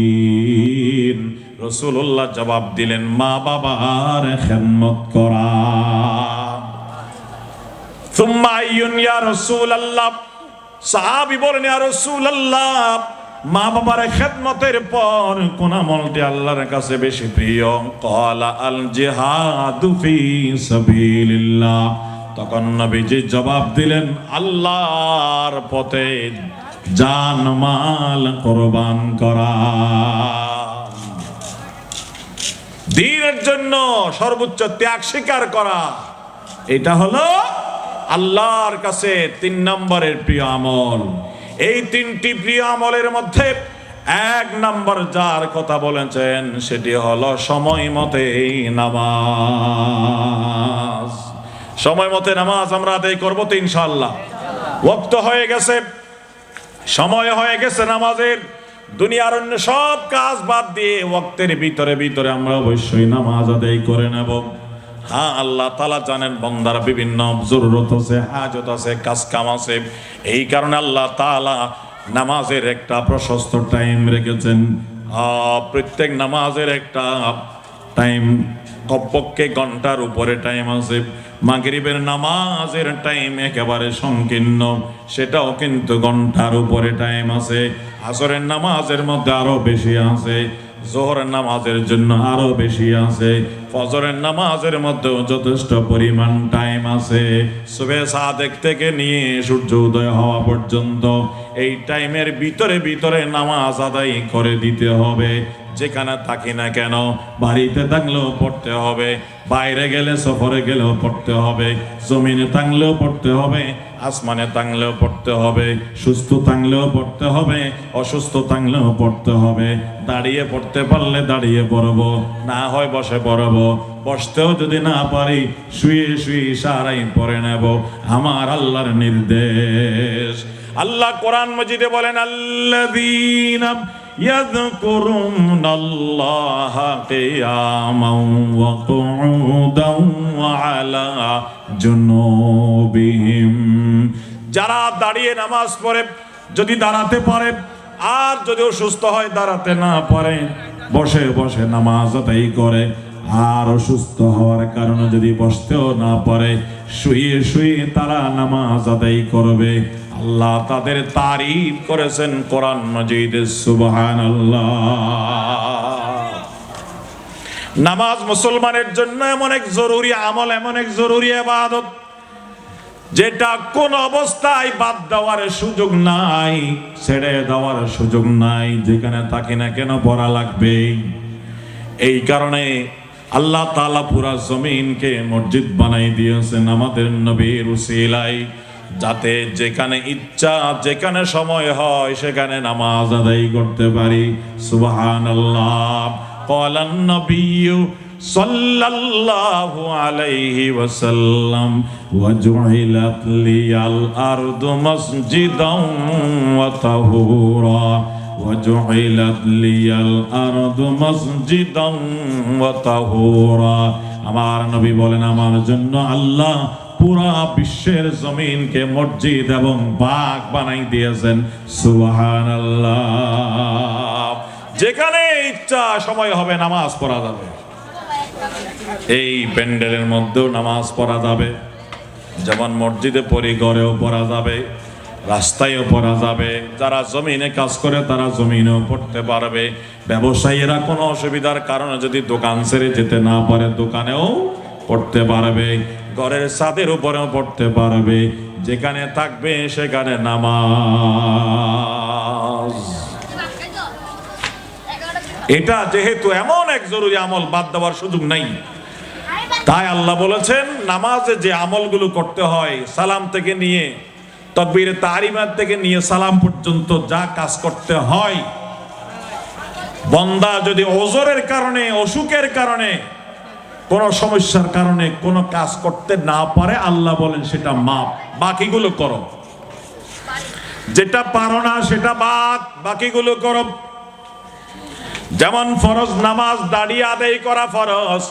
রাসূলুল্লাহ জবাব দিলেন, মা বাবার খেদমত করা। সুম্মা আইয়ুন ইয়া রাসূলুল্লাহ। সাহাবী বলেন, ইয়া রাসূলুল্লাহ, মা বাবার খেদমতের পর কোন আমলটি আল্লাহর কাছে বেশি প্রিয়? ক্বালা আল জিহাদু ফি সাবিলিল্লাহ। তখন নবীজি জবাব দিলেন, আল্লাহর পথে জান মাল কুরবান করা। দ্বীনের জন্য সর্বোচ্চ ত্যাগ স্বীকার করা, এটা হলো আল্লাহর কাছে ৩ নম্বরের প্রিয় আমল। এই ৩টি প্রিয় আমলের মধ্যে ১ নম্বর যার কথা বলেছেন সেটি হলো সময় মতে নামাজ। সময় মতে নামাজ আমরা আদায় করবো তো ইনশাআল্লাহ। ওয়াক্ত হয়ে গেছে, সময় হয়ে গেছে নামাজের। দুনিয়ার অন্য সব কাজ বাদ দিয়ে ওয়াক্তের ভিতরে আমরা অবশ্যই নামাজ আদায় করে নেব। হ্যাঁ, আল্লাহ তাআলা জানেন বান্দার বিভিন্ন জরুরত আছে, হাজত আছে, কাজ কাম আছে। এই কারণে আল্লাহ তাআলা নামাজের একটা প্রশস্ত টাইম রেখেছেন। প্রত্যেক নামাজের একটা টাইম, কমপক্ষে ঘন্টার উপরে টাইম আছে। মাগরিবের নামাজের টাইম একেবারে সংকীর্ণ, সেটাও কিন্তু ঘন্টার উপরে টাইম আছে। আসরের নামাজের মধ্যে আরো বেশি আছে, যোহরের নামাজের জন্য আরো বেশি আছে, ফজরের নামাজের মধ্যেও যথেষ্ট পরিমাণ টাইম আছে। সুবহে সাদেক থেকে নিয়ে সূর্য উদয় হওয়া পর্যন্ত এই টাইমের ভিতরে নামাজ আদায় করে দিতে হবে। যেখানে থাকি না কেন, বাড়িতে থাকলেও পড়তে হবে, বাইরে গেলে সফরে গেলেও পড়তে হবে, জমিনে থাকলেও পড়তে হবে, আসমানে থাকলেও পড়তে হবে, সুস্থ থাকলেও পড়তে হবে, অসুস্থ থাকলেও পড়তে হবে। দাঁড়িয়ে পড়তে পারলে দাঁড়িয়ে পড়বো, না হয় বসে পড়বো, বসতেও যদি না পারি শুয়ে সারাই পড়ে নেব। আমার আল্লাহর নির্দেশ। আল্লাহ কোরআন মাজিদে বলেন, আল্লাযীনা ইয়াযকুরুনাল্লাহা কিয়ামান ওয়া কুউদান ওয়া আলা জুনুবিহিম। যারা দাঁড়িয়ে নামাজ পড়ে, যদি দাঁড়াতে পারে, আর যদি অসুস্থ হয় দাঁড়াতে না পারে, বসে নামাজ আদায় করে, আর অসুস্থ হওয়ার কারণে যদি বসতেও না পারে, শুয়ে তারা নামাজ আদায় করবে। আল্লাহ তাদের তারিফ করেছেন কোরআন মাজিদে, সুবহানাল্লাহ। নামাজ মুসলমানের জন্য এমন এক জরুরি আমল, এমন এক জরুরি ইবাদত, যেটা কোন অবস্থায় বাদ দেওয়ার সুযোগ নাই, ছেড়ে দেওয়ার সুযোগ নাই। যেখানে থাকি না কেন পড়া লাগবে। এই কারণে আল্লাহ তাআলা পুরা জমিনকে মসজিদ বানাই দিয়েছেন আমাদের নবীর উসিলায়, যাতে যেখানে ইচ্ছা, যেখানে সময় হয় সেখানে নামাজ আদায় করতে পারি। সুবহানাল্লাহ। ক্বালান নবিয়্যু সাল্লাল্লাহু আলাইহি ওয়াসাল্লাম, ওয়া জুইলাত লিয়াল আরদু মাসজিদান ওয়া তাহুরা, ওয়া জুইলাত লিয়াল আরদু মাসজিদান ওয়া তাহুরা। আমার নবী বলেন, আমার জন্য আল্লাহ পুরা বিশ্বের জমিনকে মসজিদ এবং বাগ বানাই দিয়েছেন। সুবহানাল্লাহ। যেখানে ইচ্ছা সময় হবে নামাজ পড়া যাবে। এই প্যান্ডেলের মধ্যেও নামাজ পড়া যাবে, যেমন মসজিদে পড়ি, ঘরেও পড়া যাবে, রাস্তায়ও পড়া যাবে। যারা জমিনে কাজ করে তারা জমিনেও পড়তে পারবে। ব্যবসায়ীরা কোনো অসুবিধার কারণে যদি দোকান ছেড়ে যেতে না পারে, দোকানেও পড়তে পারবে, ঘরের ছাদের উপরেও পড়তে পারবে। যেখানে থাকবে সেখানে নামাজ। এটা যেহেতু এমন এক জরুরি আমল, বাদ দেওয়ার সুযোগ নাই, তাই আল্লাহ বলেছেন নামাজে যে আমলগুলো করতে হয়, সালাম থেকে নিয়ে তাকবীরে তাহরিমাত থেকে নিয়ে সালাম পর্যন্ত যা কাজ করতে হয়, বান্দা যদি ওজরের কারণে, অসুখের কারণে, কোন সমস্যার কারণে কোন কাজ করতে না পারে, আল্লাহ বলেন সেটা মাপ, বাকিগুলো করো। যেটা পারো না সেটা বাদ, বাকিগুলো করো। যেমন ফরজ নামাজ দাঁড়িয়ে আদায় করা ফরজ।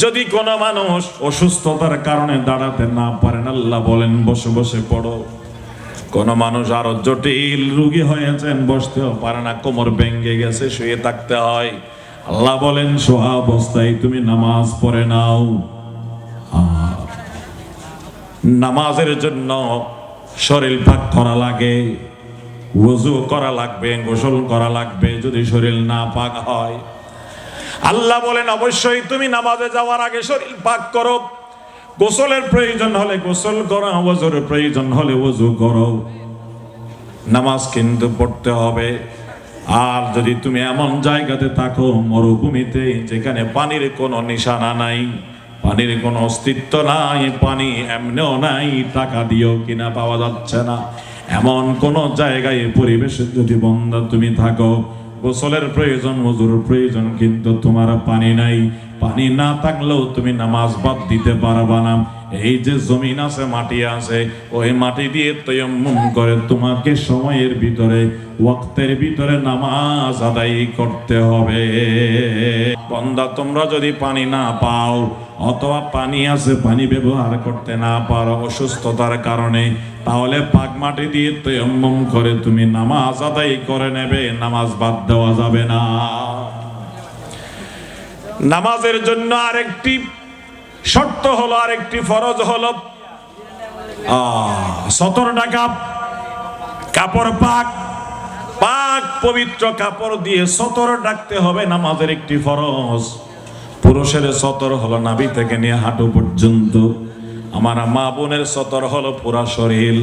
যদি কোনো মানুষ অসুস্থতার কারণে দাঁড়াতে না পারেন, আল্লাহ বলেন বসে বসে পড়ো। কোন মানুষ আরো জটিল রোগী হয়েছেন, বসতেও পারে না, কোমর ভেঙে গেছে, শুয়ে থাকতে হয়, আল্লাহ বলেন শোয়া অবস্থায় তুমি নামাজ পড়ে নাও। নামাজের জন্য শরীর পাক করা লাগে, ওযু করা লাগবে, গোসল করা লাগবে। যদি শরীর না পাক হয়, আল্লাহ বলেন অবশ্যই তুমি নামাজে যাওয়ার আগে শরীর পাক করো। গোসলের প্রয়োজন হলে গোসল করো, ওযুর প্রয়োজন হলে ওযু করো। নামাজ কিন্তু পড়তে হবে। আর যদি তুমি এমন জায়গাতে থাকো, মরুভূমিতে, যেখানে পানির কোনো নিশানা নাই, পানির কোনো অস্তিত্ব নাই, পানি এমনিও নাই, টাকা দিয়েও কিনা পাওয়া যাচ্ছে না, এমন কোন জায়গায় পরিবেশে যদি বান্দা তুমি থাকো, গোসলের প্রয়োজন, ওযুর প্রয়োজন, কিন্তু তোমার পানি নাই, পানি না থাকলেও তুমি নামাজ বাদ দিতে পারবা না। এই যে জমিন আছে, মাটি আছে, ওই মাটি দিয়ে তায়াম্মুম করে তোমাকে সময়ের ভিতরে, ওয়াক্তের ভিতরে নামাজ আদায় করতে হবে। বান্দা তোমরা যদি পানি না পাও, অথবা পানি আছে পানি ব্যবহার করতে না পারো অসুস্থতার কারণে, তাহলে পাক মাটি দিয়ে তায়াম্মুম করে তুমি নামাজ আদায় করে নেবে, নামাজ বাদ দেওয়া যাবে না। নামাজের জন্য আরেকটি শর্ত হলো, আরেকটি ফরজ হলো সতর ঢাকা, কাপড় পাক পাক পবিত্র কাপড় দিয়ে সতর ঢাকতে হবে, নামাজের একটি ফরজ। পুরুষের সতর হলো নাভি থেকে নিয়ে হাঁটু পর্যন্ত, আমার মা বোনের সতর হলো পুরা শরীর,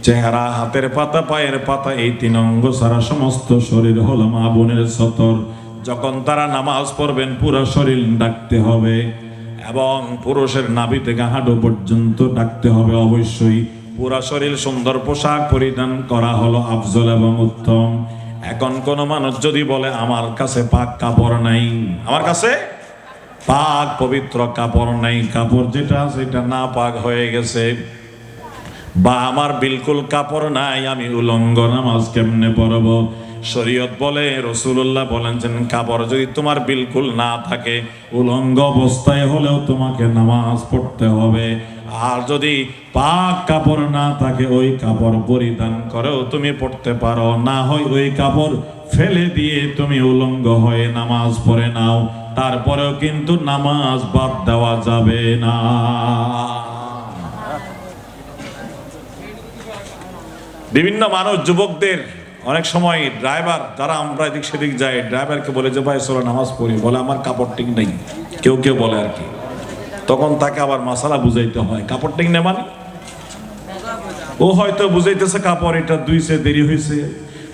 চেহারা, হাতের পাতা, পায়ের পাতা, এই তিন অঙ্গ ছাড়া সমস্ত শরীর হলো মা বোনের সতর। যখন তারা নামাজ পড়বেন পুরা শরীর ঢাকতে হবে, এবং পুরুষের নাভি থেকে হাঁটু পর্যন্ত ঢাকতে হবে অবশ্যই। পুরা শরীর সুন্দর পোশাক পরিধান করা হলো আফজল এবং উত্তম। এখন কোন মানুষ যদি বলে আমার কাছে পাক কাপড় নাই, আমার কাছে পাক পবিত্র কাপড় নাই, কাপড় যেটা আছে এটা না পাক হয়ে গেছে, বা আমার বিলকুল কাপড় নাই, আমি উলঙ্গ, নামাজ কেমনে পড়ব? শরীয়ত বলে, রাসূলুল্লাহ বলেছেন, কাপড় যদি তোমার বিলকুল না থাকে, উলঙ্গ অবস্থায় হলেও তোমাকে নামাজ পড়তে হবে। আর যদি পাক কাপড় না থাকে, ওই কাপড় পরিধান করেও তুমি পড়তে পারো, না হয় ওই কাপড় ফেলে দিয়ে তুমি উলঙ্গ হয়ে নামাজ পড়ে নাও, তারপরেও কিন্তু নামাজ বাদ দেওয়া যাবে না। বিভিন্ন মানুষ, যুবকদের অনেক সময় ড্রাইভার, যারা আমরা এদিক সেদিক যাই, ড্রাইভারকে বলে যে ভাই চলো নামাজ পড়ি, বলে আমার কাপড় ঠিক নেই, কেউ কেউ বলে আর কি। তখন তাকে আবার মাসালা বুঝাইতে হয়, কাপড় ঠিক নেই মানে, ও হয়তো বুঝাইতেছে কাপড় এটা ধুইছে, দেরি হয়েছে,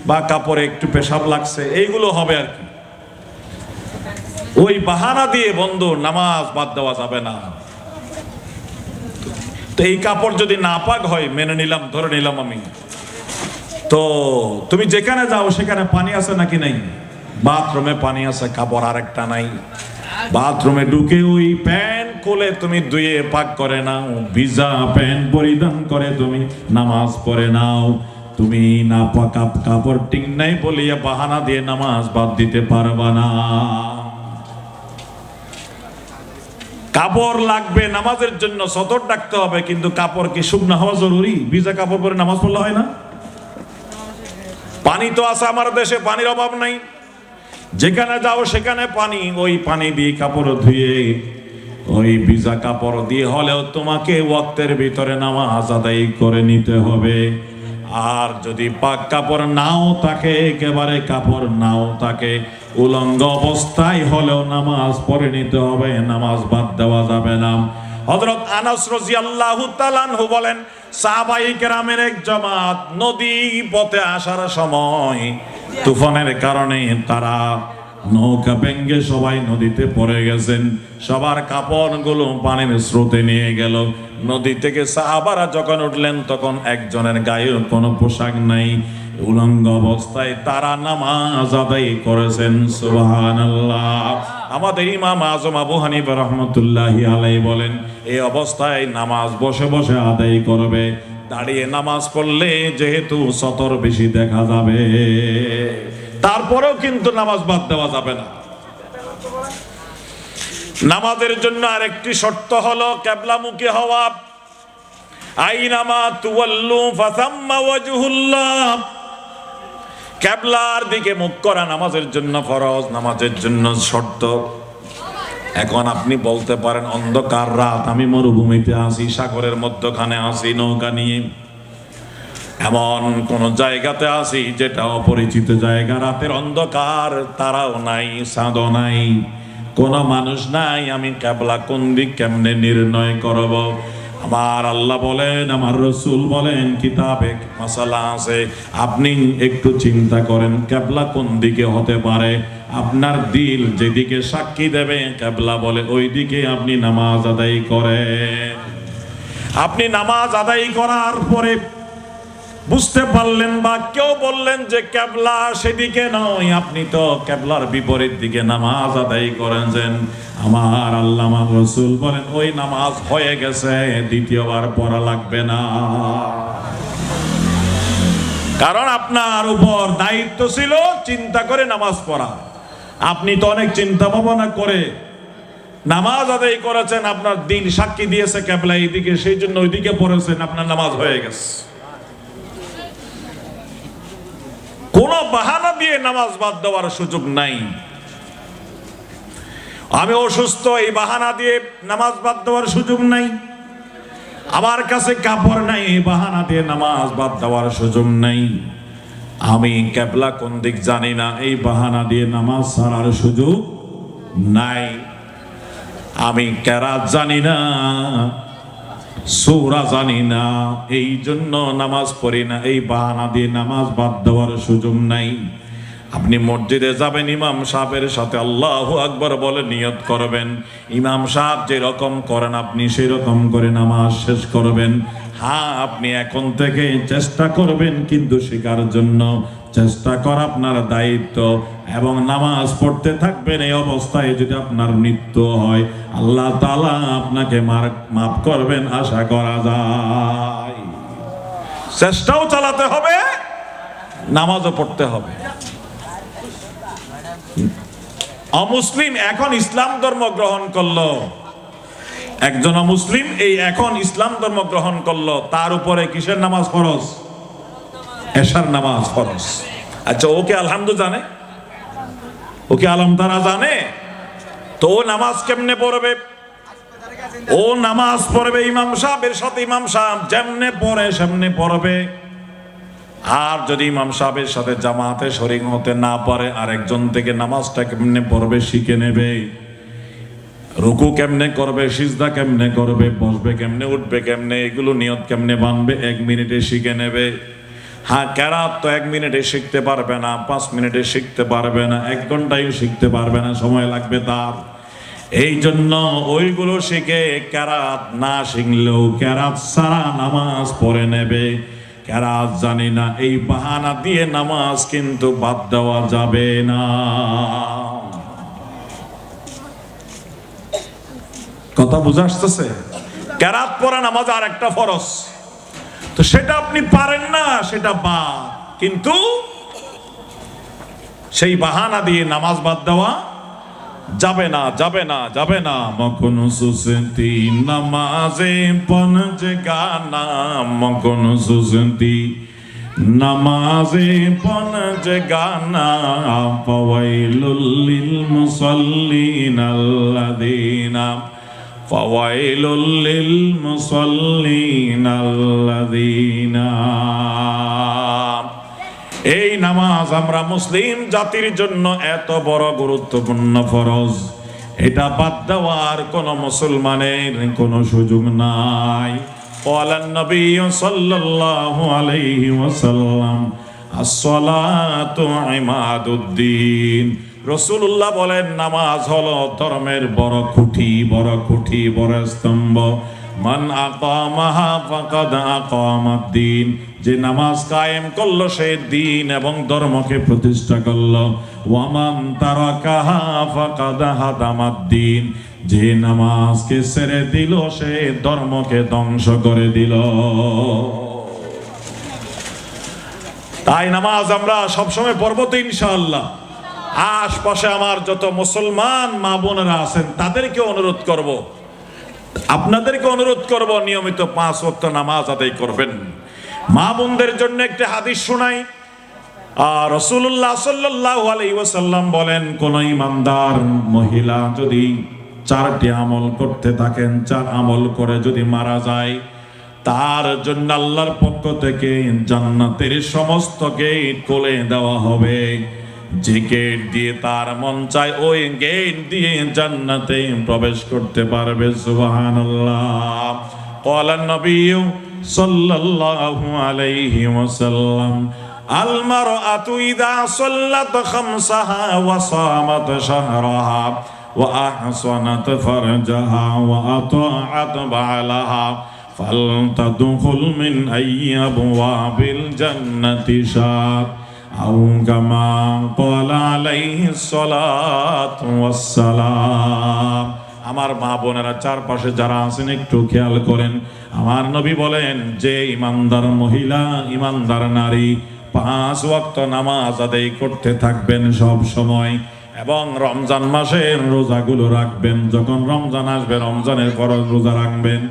বা কাপড়ে একটু পেশাব লাগছে, এইগুলো হবে আর কি। ওই বাহানা দিয়ে বন্ধু নামাজ বাদ দেওয়া যাবে না। তো এই কাপড় যদি নাপাক হয়, মেনে নিলাম, ধরে নিলাম আমি, তো তুমি যেখানে যাও সেখানে পানি আছে নাকি নাই? বাথরুমে পানি আছে, কাপড় আরেকটা নাই, বাথরুমে ঢুকে ওই প্যান্ট খুলে তুমি ধুয়ে পাক করে নাও, ভিজা প্যান্ট পরিধান করে তুমি নামাজ পড়ে নাও। তুমি না পাক কাপড় ঠিক নাই বলিয়া বাহানা দিয়ে নামাজ বাদ দিতে পারবা না। কাপড় লাগবে নামাজের জন্য, সতর ডাকতে হবে, কিন্তু কাপড় কি শুকনো হওয়া জরুরি? ভিজা কাপড় পরে নামাজ পড়লে হয় না? পানি তো আছে আমার দেশে, পানির অভাব নাই, যেখানে যাও সেখানে পানি, ওই পানি দিয়ে কাপড় ধুয়ে, ওই ভিজা কাপড় দিয়ে হলেও তোমাকে ওয়াক্তের ভিতরে নামাজ আদায় করে নিতে হবে। আর যদি পাক কাপড় নাও থাকে, একেবারে কাপড় নাও থাকে, উলঙ্গ অবস্থায় হলেও নামাজ পড়ে নিতে হবে, নামাজ বাদ দেওয়া যাবে না। হযরত আনাস রাদিয়াল্লাহু তাআলা আনহু বলেন, সাহাবায়ে কেরামের এক জামাত নদী পথে আসার সময় তুফানের কারণে তারা নৌকা ভেঙ্গে সবাই নদীতে পড়ে গেছেন। সবার কাপড়গুলো পানির স্রোতে নিয়ে গেল। নদী থেকে সাহাবারা যখন উঠলেন তখন একজনের গায়ে কোনো পোশাক নাই, উলঙ্গ অবস্থায় তারা নামাজ আদায় করেছেন। সুবহানাল্লাহ। আমাদের ইমাম আজম আবু হানিফা রাহমাতুল্লাহি আলাইহি বলেন, এই অবস্থায় নামাজ বসে বসে আদায় করবে। দাঁড়িয়ে নামাজ পড়লে যেহেতু সতর বেশি দেখা যাবে, তারপরেও কিন্তু নামাজ বাদ দেওয়া যাবে না। নামাজের জন্য আরেকটি শর্ত হলো কিবলামুখী হওয়া। আইনামা তুওয়াল্লু ফাসাম্মা ওয়াজহুল্লাহ। কিবলার দিকে মুখ করা নামাজের জন্য ফরজ, নামাজের জন্য শর্ত। এখন আপনি বলতে পারেন, অন্ধকার রাত, আমি মরুভূমিতে আছি, সাগরের মধ্যখানে আছি নৌকা নিয়ে, এমন কোন জায়গাতে আছি যেটা অপরিচিত জায়গা, রাতের অন্ধকার, তারাও নাই, চাঁদও নাই, কোন মানুষ নাই, আমি কিবলা কোন দিক কেমনে নির্ণয় করব? আমার আল্লাহ বলেন, আমার রসুল বলেন, কিতাবে মাসালা আছে, আপনি একটু চিন্তা করেন কিবলা কোন দিকে হতে পারে। আপনার দিল যেদিকে সাক্ষী দেবে কিবলা বলে, ওই দিকে আপনি নামাজ আদায় করেন। আপনি নামাজ আদায় করার পরে বুঝতে পারলেন বা কেউ বললেন যে কিবলা সেদিকে নয়, আপনি তো কিবলার বিপরীত দিকে নামাজ আদায় করেছেন, আমার আল্লাহ আমার রাসূল বলেন ওই নামাজ হয়ে গেছে, দ্বিতীয়বার পড়া লাগবে না। কারণ আপনার উপর দায়িত্ব ছিল চিন্তা করে নামাজ পড়া। আপনি তো অনেক চিন্তা ভাবনা করে নামাজ আদায় করেছেন, আপনার দিল সাক্ষী দিয়েছে কিবলা এইদিকে, সেই জন্য ওইদিকে পড়েছেন, আপনার নামাজ হয়ে গেছে। কোন বাহানা দিয়ে নামাজ বাদ দেওয়ার সুযোগ নাই। আমি অসুস্থ, এই বাহানা দিয়ে নামাজ বাদ দেওয়ার সুযোগ নাই। আমার কাছে কাপড় নাই, এই বাহানা দিয়ে নামাজ বাদ দেওয়ার সুযোগ নাই। আমি কিবলা কোন দিক জানি না, এই বাহানা দিয়ে নামাজ ছাড়ার সুযোগ নাই। আমি কেরাত জানি না, সূরা জানি না, এই জন্য নামাজ পড়ি না, এই বাহানা দিয়ে নামাজ বাদ দেওয়ার সুযোগ নাই। আপনি মসজিদে যাবেন, ইমাম সাহেবের সাথে আল্লাহু আকবার বলে নিয়ত করবেন, ইমাম সাহেব যেরকম করেন আপনি সেই রকম করে নামাজ শেষ করবেন। হ্যাঁ, আপনি এখন থেকে চেষ্টা করবেন, কিন্তু শেখার জন্য চেষ্টা করা আপনার দায়িত্ব, এবং নামাজ পড়তে থাকবেন। এই অবস্থায় যদি আপনার মৃত্যু হয়, আল্লাহ তাআলা আপনাকে মাফ করবেন আশা করা যায়। চেষ্টাও চালাতে হবে, নামাজও পড়তে হবে। অমুসলিম এখন ইসলাম ধর্ম গ্রহণ করলো, একজন অমুসলিম এই এখন ইসলাম ধর্ম গ্রহণ করলো, তার উপরে কিসের নামাজ ফরজ? এশার নামাজ ফরজ। আচ্ছা, ওকে আলহামদু জানে? ওকে আলম তারা জানে? তো ও নামাজ কেমনে পড়বে? ও নামাজ পড়বে ইমাম সাহেবের সাথে, ইমাম সাহেব যেমনে পড়ে সেমনে পড়বে। আর যদি ইমাম সাহেবের সাথে জামাতে শরীক হতে না পারে, আরেকজন থেকে নামাজটা কেমনে পড়বে শিখে নেবে। রুকু কেমনে করবে, সিজদা কেমনে করবে, বসবে কেমনে, উঠবে কেমনে, এগুলো নিয়ত কেমনে বানবে, 1 মিনিটে শিখে নেবে। হ্যাঁ, কেরাত তো 1 মিনিটে শিখতে পারবে না, 5 মিনিটে শিখতে পারবে না, 1 ঘন্টায় শিখতে পারবে না, সময় লাগবে তার। এই জন্য ওইগুলো শিখে কেরাত না শিখলেও কেরাত সারা নামাজ পড়ে নেবে। কেরাত জানি না, এই বাহানা দিয়ে নামাজ কিন্তু বাদ দেওয়া যাবে না। কথা বুঝা আসতেছে? কেরাত পড়া নামাজ আর একটা ফরজ, তো সেটা আপনি পারেন না, সেটা বাদ, কিন্তু সেই বাহানা দিয়ে নামাজ বাদ দেওয়া যাবে না, যাবে না, যাবে না। মকন সুসন্তি নামাজে পনজ গানা, মকন সুসন্তি নামাজে পনজ গানা, ফাওয়াইলুল লিল মুসাল্লিন আল্লাযিনা, ফাওয়াইলুল লিল মুসাল্লিন আল্লাযিনা। এই নামাজ আমরা মুসলিম জাতির জন্য এত বড় গুরুত্বপূর্ণ ফরজ, এটা বাদ দেওয়ার কোন মুসলমানের কোনো সুযোগ নাই। ক্বালান নবী সাল্লাল্লাহু আলাইহি ওয়াসাল্লাম, আস-সালাতু ইমাদুদ্দিন, রাসূলুল্লাহ বলেন নামাজ হলো ধর্মের বড় খুঁটি, বড় খুঁটি, বড় স্তম্ভ। মান আকামাহা ফাকাদ আকামাদ-দ্বীন, যে নামাজ কায়েম করলো সে দ্বীন এবং ধর্মকে প্রতিষ্ঠা করলো। ওয়া মান তারাকাহা ফাকাদ হাদামাদ-দ্বীন, যে নামাজকে ছেড়ে দিল সে ধর্মকে ধ্বংস করে দিল। তাই নামাজ আমরা সবসময় পড়বো তো ইনশাআল্লাহ। আশপাশে আমার যত মুসলমান মা বোনেরা আছেন তাদেরকে অনুরোধ করব, আপনাদেরকে অনুরোধ করব নিয়মিত 5 ওয়াক্ত নামাজ আদায় করবেন। মা বোনদের জন্য একটা হাদিস শোনাই। রাসূলুল্লাহ সাল্লাল্লাহু আলাইহি ওয়াসাল্লাম বলেন, কোন ইমানদার মহিলা যদি 4টি আমল করতে থাকেন, 4 আমল করে যদি মারা যায়, তার জন্য আল্লাহর পক্ষ থেকে জান্নাতের সমস্ত গেট খুলে দেওয়া হবে। যে গেট দিয়ে তার মন চায় ওই গেট দিয়ে জান্নাতে প্রবেশ করতে পারবে। সুবহানাল্লাহ। ক্বালা নবী সাল্লাল্লাহু আলাইহি ওয়াসাল্লাম, আল মারআতু ইযা সাল্লাত খামসাহা ওয়া সামাত শাহরাহা ওয়া আহসানাত ফারজাহা ওয়া আতাআত বা'লাহা ফালতাদখুল মিন আইয়ি আবওয়াবিল জান্নাতি শাআ আও কামা ক্বালা আলাইহিস সালাতু ওয়াস সালাম। আমার মা বোনেরা চারপাশে যারা আছেন একটু খেয়াল করেন। আমার নবী বলেন, যে ইমানদার মহিলা, ইমানদার নারী 5 ওয়াক্ত নামাজ আদায় করতে থাকবেন সব সময়, এবং রমজান মাসের রোজাগুলো রাখবেন। যখন রমজান আসবে রমজানের ফরজ রোজা রাখবেন।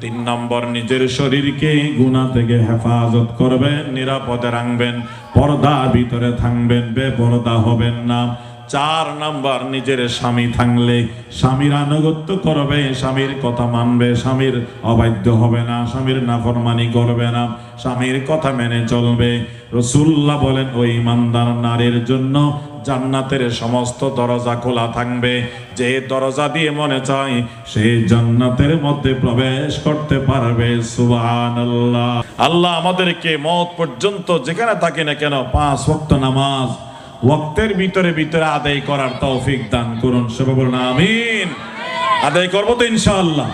3 নম্বর, নিজের শরীরকে গুনাহ থেকে হেফাজত করবেন, নিরাপদে রাখবেন, পর্দার ভিতরে থাকবেন, বেপরদা হবেন না। 4 নম্বর, নিজের স্বামী থাকলে স্বামীর আনুগত্য করবে, স্বামীর কথা মানবে, স্বামীর অবাধ্য হবে না, স্বামীর নাফরমানি করবে না, স্বামীর কথা মেনে চলবে। রাসূলুল্লাহ বলেন, ওই ইমানদার নারীর জন্য জান্নাতের সমস্ত দরজা খোলা থাকবে। যে দরজা দিয়ে মনে চায় সে জান্নাতের মধ্যে প্রবেশ করতে পারবে। সুবহানাল্লাহ। আল্লাহ আমাদেরকে মওত পর্যন্ত যেখানে থাকি না কেন 5 ওয়াক্ত নামাজ ওয়াক্তের ভিতরে ভিতরে আদায় করার তৌফিক দান করুন। সবাই বলুন আমিন। আদায় করবো তো ইনশাআল্লাহ,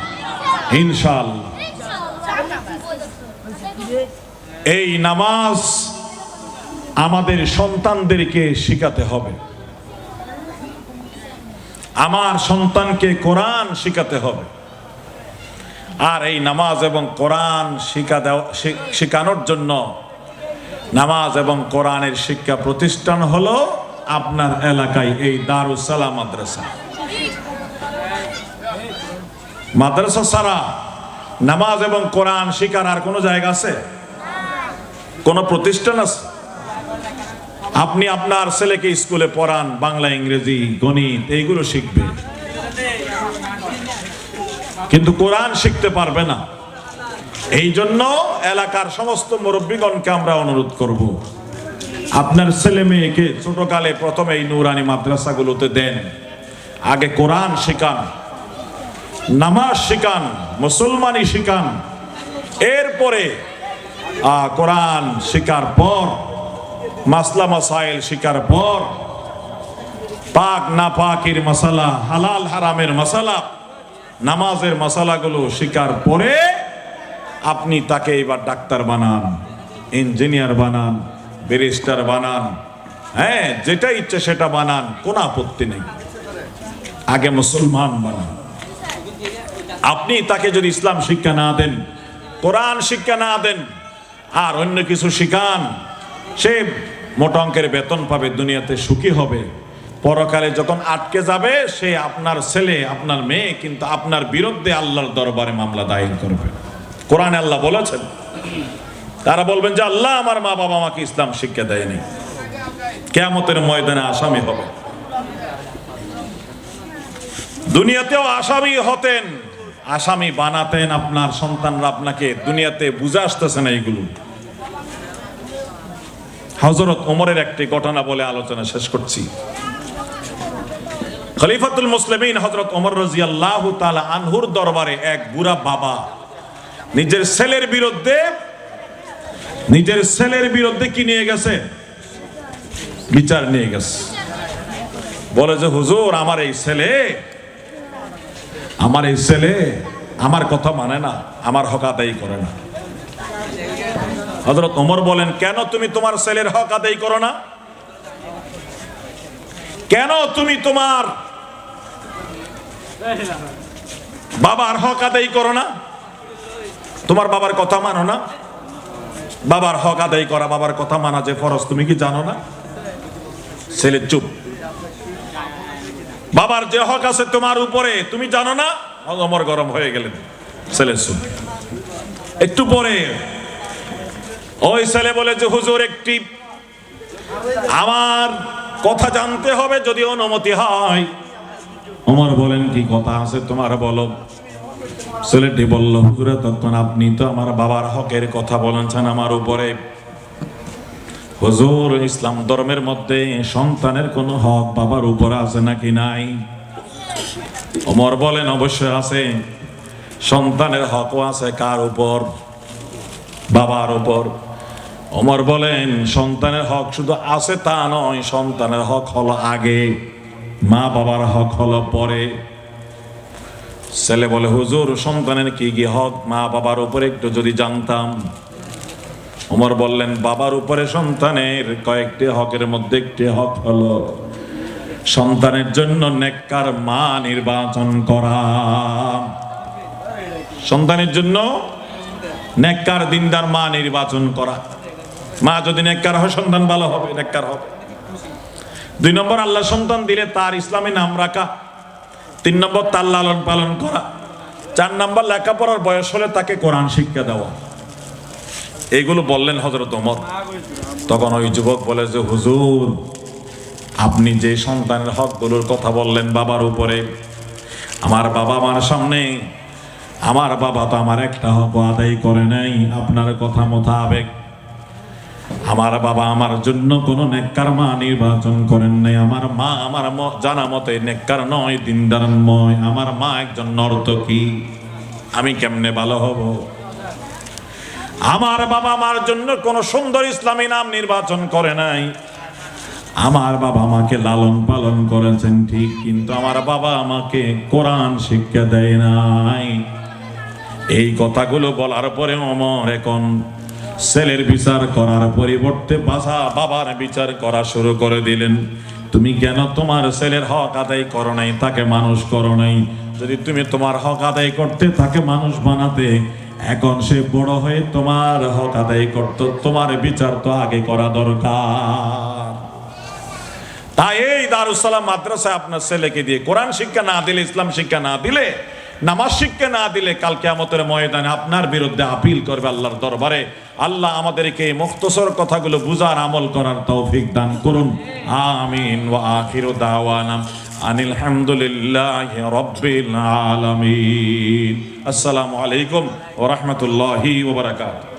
ইনশাআল্লাহ। এই নামাজ আমাদের সন্তানদেরকে শিখাতে হবে। আমার সন্তানকে কোরআন শিখাতে হবে। আর এই নামাজ এবং কোরআন শিখানোর জন্য নামাজ এবং কোরআনের শিক্ষা প্রতিষ্ঠান হলো আপনার এলাকায় এই দারুস সালাম মাদ্রাসা। মাদ্রাসা ছাড়া নামাজ এবং কোরআন শিখার আর কোনো জায়গা আছে? কোন প্রতিষ্ঠান আছে? আপনি আপনার ছেলেকে স্কুলে পড়ান, বাংলা, ইংরেজি, গণিত এইগুলো শিখবে, কিন্তু কোরআন শিখতে পারবে না। এই জন্য এলাকার সমস্ত মুরব্বীগণকে আমরা অনুরোধ করব, আপনার ছেলে মেয়েকে ছোটকালে প্রথমে এই নুরানি মাদ্রাসাগুলোতে দেন। আগে কোরআন শিখান, নামাজ শিখান, মুসলমানি শিখান। এরপরে কোরআন শিখার পর, মাসলা মাসাইল শিখার পর, পাক না পাকের মাসালা, হালাল হারামের মাসালা, নামাজের মাসালাগুলো শিখার পরে আপনি তাকে এবার ডাক্তার বানান, ইঞ্জিনিয়ার বানান, ব্যারিস্টার বানান, হ্যাঁ যেটা ইচ্ছে সেটা বানান, কোনো আপত্তি নেই। আগে মুসলমান বানান। আপনি তাকে যদি ইসলাম শিক্ষা না দেন, কোরআন শিক্ষা না দেন, আর অন্য কিছু শিখান, সে মোটা অঙ্কের বেতন পাবে, দুনিয়াতে সুখী হবে। পরকালে যখন আটকে যাবে সে আপনার ছেলে, আপনার মেয়ে কিন্তু আপনার বিরুদ্ধে আল্লাহর দরবারে মামলা দায়ের করবে। কোরআনে আল্লাহ বলেছেন, তারা বলবেন যে আল্লাহ আমার মা বাবা আমাকে ইসলাম শিক্ষা দেয়নি, কিয়ামতের ময়দানে আসামি হবে। দুনিয়াতেও আসামি হতেন, আসামি বানাতেন আপনার সন্তানরা আপনাকে। দুনিয়াতে বুঝে আসতেছে না এইগুলো। হযরত ওমরের একটি ঘটনা বলে আলোচনা শেষ করছি। খলিফাতুল মুসলিমিন হযরত ওমর রাদিয়াল্লাহু তাআলা আনহুর দরবারে এক বুড়া বাবা নিজের ছেলের বিরুদ্ধে কি নিয়ে গেছে? বিচার নিয়ে গেছে। বলে যে হুজুর আমার এই ছেলে আমার কথা মানে না, আমার হক আদায় করে না। হযরত ওমর বলেন, কেন তুমি তোমার ছেলের হক আদায় করো না? কেন তুমি তোমার বাবার হক আদায় করো না? তোমার বাবার কথা মানো না? বাবার হক আদায় করা, বাবার কথা মানা যে ফরজ, তুমি কি জানো না? ছেলে চুপ। বাবার যে হক আছে তোমার উপরে, তুমি জানো না? ওমর গরম হয়ে গেলেন, ছেলে চুপ। একটু পরে ওই ছেলে বলে যে হুজুর একটি আমার কথা জানতে হবে, যদি অনুমতি হয়। ওমর বলেন, কি কথা আছে তোমার, বলো। ছেলেটি বলল, হুজুরে তখন আপনি তো আমার বাবার হকের কথা বলেছেন আমার উপরে। হুজুর, ইসলাম ধর্মের মধ্যে সন্তানের কোনো হক বাবার উপর আছে নাকি নাই? ওমর বলেন, অবশ্যই আছে। সন্তানের হকও আছে কার উপর? বাবার উপর। ওমর বলেন, সন্তানের হক শুধু আছে তা নয়, সন্তানের হক হলো আগে, মা বাবার হক হলো পরে। ছেলে বলে, হুজুর সন্তানের কি কি হক মা বাবার উপরে একটু যদি জানতাম। ওমর বললেন, বাবার উপরে সন্তানের কয়েকটি হকের মধ্যে একটি হক হলো সন্তানের জন্য নেককার মা নির্বাচন করা। সন্তানের জন্য নেককার দিনদার মা নির্বাচন করা। মা যদি নেককার হয়, সন্তান ভালো হবে, নেককার হবে। 2 নম্বর, আল্লাহ সন্তান দিলে তার ইসলামী নাম রাখা। 3 নম্বর, তার লালন পালন করা। 4 নম্বর, লেখাপড়ার বয়স হলে তাকে কোরআন শিক্ষা দেওয়া। এইগুলো বললেন হযরত ওমর। তখন ওই যুবক বলে যে, হুজুর আপনি যে সন্তানের হকগুলোর কথা বললেন বাবার উপরে, আমার বাবা আমার সামনে, আমার বাবা তো আমার একটা হক আদায় করে নাই। আপনার কথা মোতাবেক আমার বাবা আমার জন্য কোনো নেককার মা নির্বাচন করেন নাই। আমার মা আমার জানা মতে নেককার নয়, দিনদার নয়। আমার মা একজন নর্তকী। আমি কেমনে ভালো হব? আমার বাবা আমার জন্য কোন সুন্দর ইসলামী নাম নির্বাচন করে নাই। আমার বাবা আমাকে লালন পালন করেছেন ঠিক, কিন্তু আমার বাবা আমাকে কোরআন শিক্ষা দেয় নাই। এই কথাগুলো বলার পরে ওমর এখন ছেলের বিচার করার পরিবর্তে বাবার বিচার করা শুরু করে দিলেন। তুমি কেন তোমার ছেলের হক আদায় করো নাই, তাকে মানুষ করো নাই? যদি তুমি তোমার হক আদায় করতে, তাকে মানুষ বানাতে, এখন সে বড় হয়ে তোমার হক আদায় করত, তোমার বিচার তো আগে করা দরকার। তাই এই দারুস সালাম মাদ্রাসায় আপনার ছেলেকে দিয়ে কোরআন শিক্ষা না দিলে, ইসলাম শিক্ষা না দিলে, নামাজ শিক্ষা না দিলে, কাল কিয়ামতের ময়দানে আপনার বিরুদ্ধে আপিল করবে আল্লাহর দরবারে। আল্লাহ আমাদেরকে এই মুখতসর কথাগুলো বুঝার, আমল করার তৌফিক দান করুন। আমিন। ওয়া আখিরু দাওয়ানা আনিল হামদুলিল্লাহি রাব্বিল আলামিন। আসসালামু আলাইকুম ওয়া রাহমাতুল্লাহি ওয়া বারাকাতুহু।